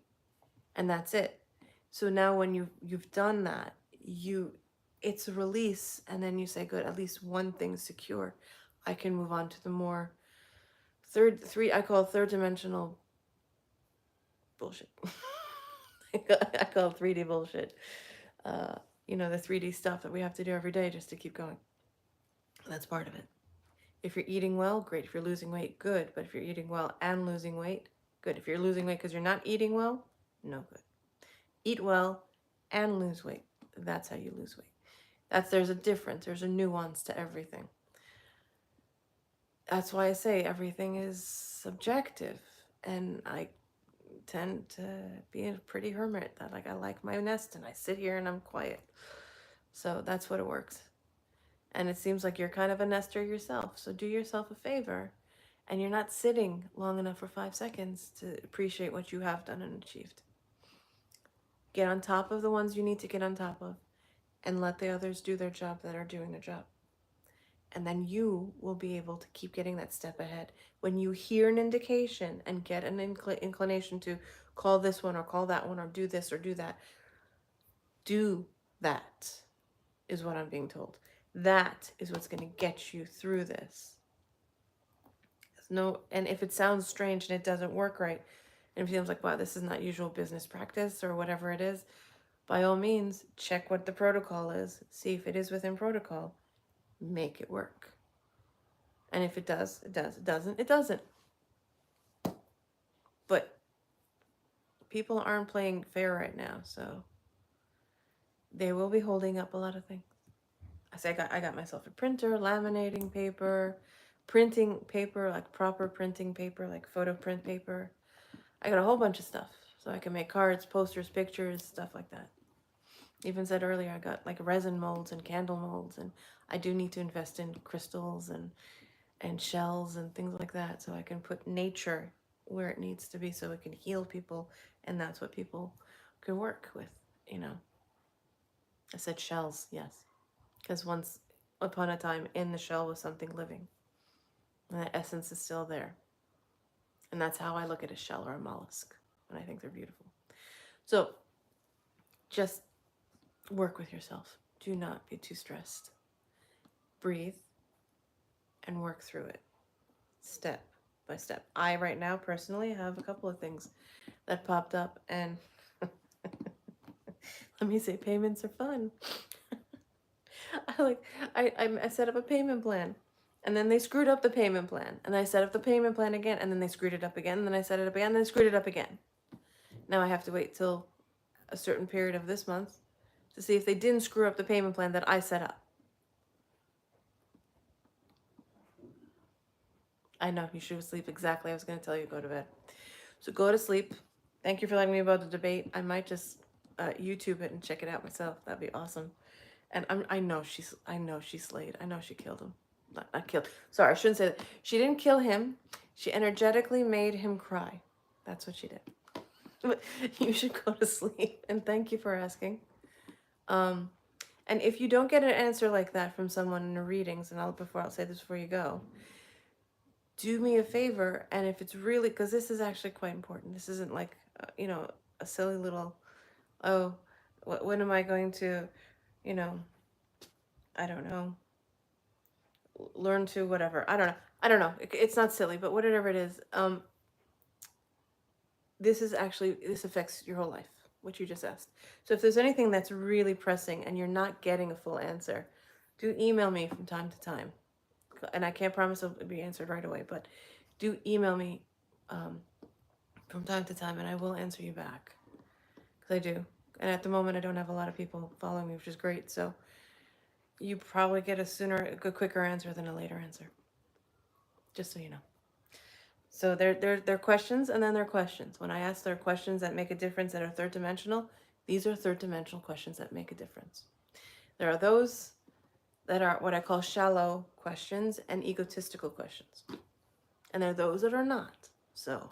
And that's it. So now when you've done that, it's a release, and then you say, good, at least one thing's secure. I can move on to the more I call third dimensional bullshit. I call it 3D bullshit. Uh, the 3D stuff that we have to do every day just to keep going. That's part of it. If you're eating well, great. If you're losing weight, good. But if you're eating well and losing weight, good. If you're losing weight because you're not eating well, no good. Eat well and lose weight. That's how you lose weight. There's a difference. There's a nuance to everything. That's why I say everything is subjective. And I tend to be a pretty hermit. That I like my nest and I sit here and I'm quiet. So that's what it works. And it seems like you're kind of a nester yourself. So do yourself a favor. And you're not sitting long enough for 5 seconds to appreciate what you have done and achieved. Get on top of the ones you need to get on top of, and let the others do their job that are doing their job. And then you will be able to keep getting that step ahead. When you hear an indication and get an inclination to call this one or call that one or do this or do that is what I'm being told. That is what's going to get you through this. And if it sounds strange and it doesn't work right, and it feels like, wow, this is not usual business practice or whatever it is, by all means, check what the protocol is. See if it is within protocol. Make it work. And if it does, it does. It doesn't, it doesn't. But people aren't playing fair right now, so they will be holding up a lot of things. I got myself a printer, laminating paper, printing paper, like proper printing paper, like photo print paper. I got a whole bunch of stuff, so I can make cards, posters, pictures, stuff like that. Even said earlier, I got like resin molds and candle molds, and I do need to invest in crystals and shells and things like that, so I can put nature where it needs to be, so it can heal people, and that's what people can work with, I said shells, yes, because once upon a time in the shell was something living, and the essence is still there. And that's how I look at a shell or a mollusk, and I think they're beautiful. So just work with yourself. Do not be too stressed. Breathe and work through it step by step. I right now personally have a couple of things that popped up, and let me say, payments are fun. I set up a payment plan, and then they screwed up the payment plan, and I set up the payment plan again, and then they screwed it up again, and then I set it up again, and then they screwed it up again. Now I have to wait till a certain period of this month to see if they didn't screw up the payment plan that I set up. I know, you should sleep exactly. I was going to tell you go to bed. So go to sleep. Thank you for letting me about the debate. I might just YouTube it and check it out myself. That'd be awesome. And I know she slayed. I know she killed him. Not killed. Sorry, I shouldn't say that. She didn't kill him. She energetically made him cry. That's what she did. But you should go to sleep. And thank you for asking. And if you don't get an answer like that from someone in the readings, and I'll say this before you go, do me a favor, and if it's really, because this is actually quite important. This isn't like, a silly little, when am I going to, I don't know, learn to whatever. I don't know. It's not silly, but whatever it is, this affects your whole life, what you just asked. So if there's anything that's really pressing and you're not getting a full answer, do email me from time to time. And I can't promise it'll be answered right away, but do email me from time to time, and I will answer you back, because I do. And at the moment, I don't have a lot of people following me, which is great. So you probably get a quicker answer than a later answer. Just so you know. So they're questions, and then they're questions. When I ask their questions that make a difference that are third dimensional, these are third dimensional questions that make a difference. There are those that are what I call shallow questions and egotistical questions. And there are those that are not. So,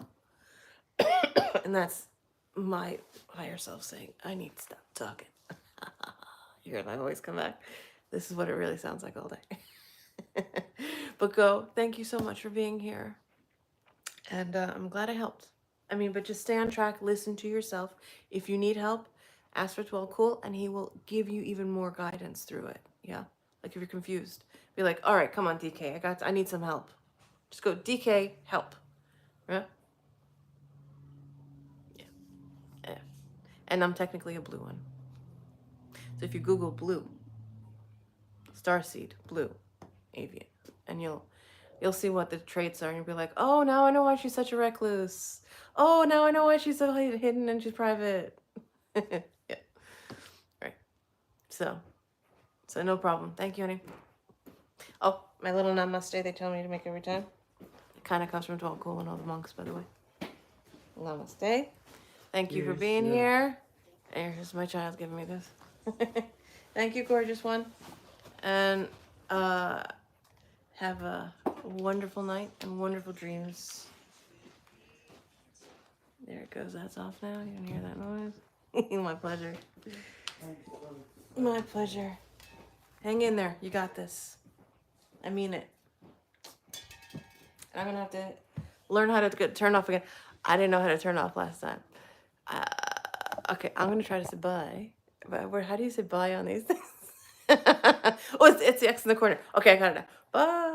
and that's my higher self saying, I need to stop talking. You're gonna always come back. This is what it really sounds like all day. But go. Thank you so much for being here. And I'm glad I helped. I mean, but just stay on track, listen to yourself. If you need help, ask for 12 Cool, and he will give you even more guidance through it. Yeah. Like if you're confused, be like, all right, come on, DK, I need some help. Just go, DK, help. Yeah. Yeah. Yeah. And I'm technically a blue one. So if you Google blue, starseed, blue, avian, and you'll see what the traits are, and you'll be like, oh, now I know why she's such a recluse. Oh, now I know why she's so hidden and she's private. Yeah. Right. So no problem. Thank you, honey. Oh, my little namaste they tell me to make every time. It kind of comes from 12 Cool and all the monks, by the way. Namaste. Thank you for being here. And here's my child giving me this. Thank you, gorgeous one. And have a wonderful night and wonderful dreams. There it goes. That's off now. You don't hear that noise? My pleasure. My pleasure. Hang in there. You got this. I mean it. I'm going to have to learn how to turn off again. I didn't know how to turn off last time. Okay, I'm going to try to say bye. But how do you say bye on these things? Oh, it's the X in the corner. Okay, I got it now. Bye.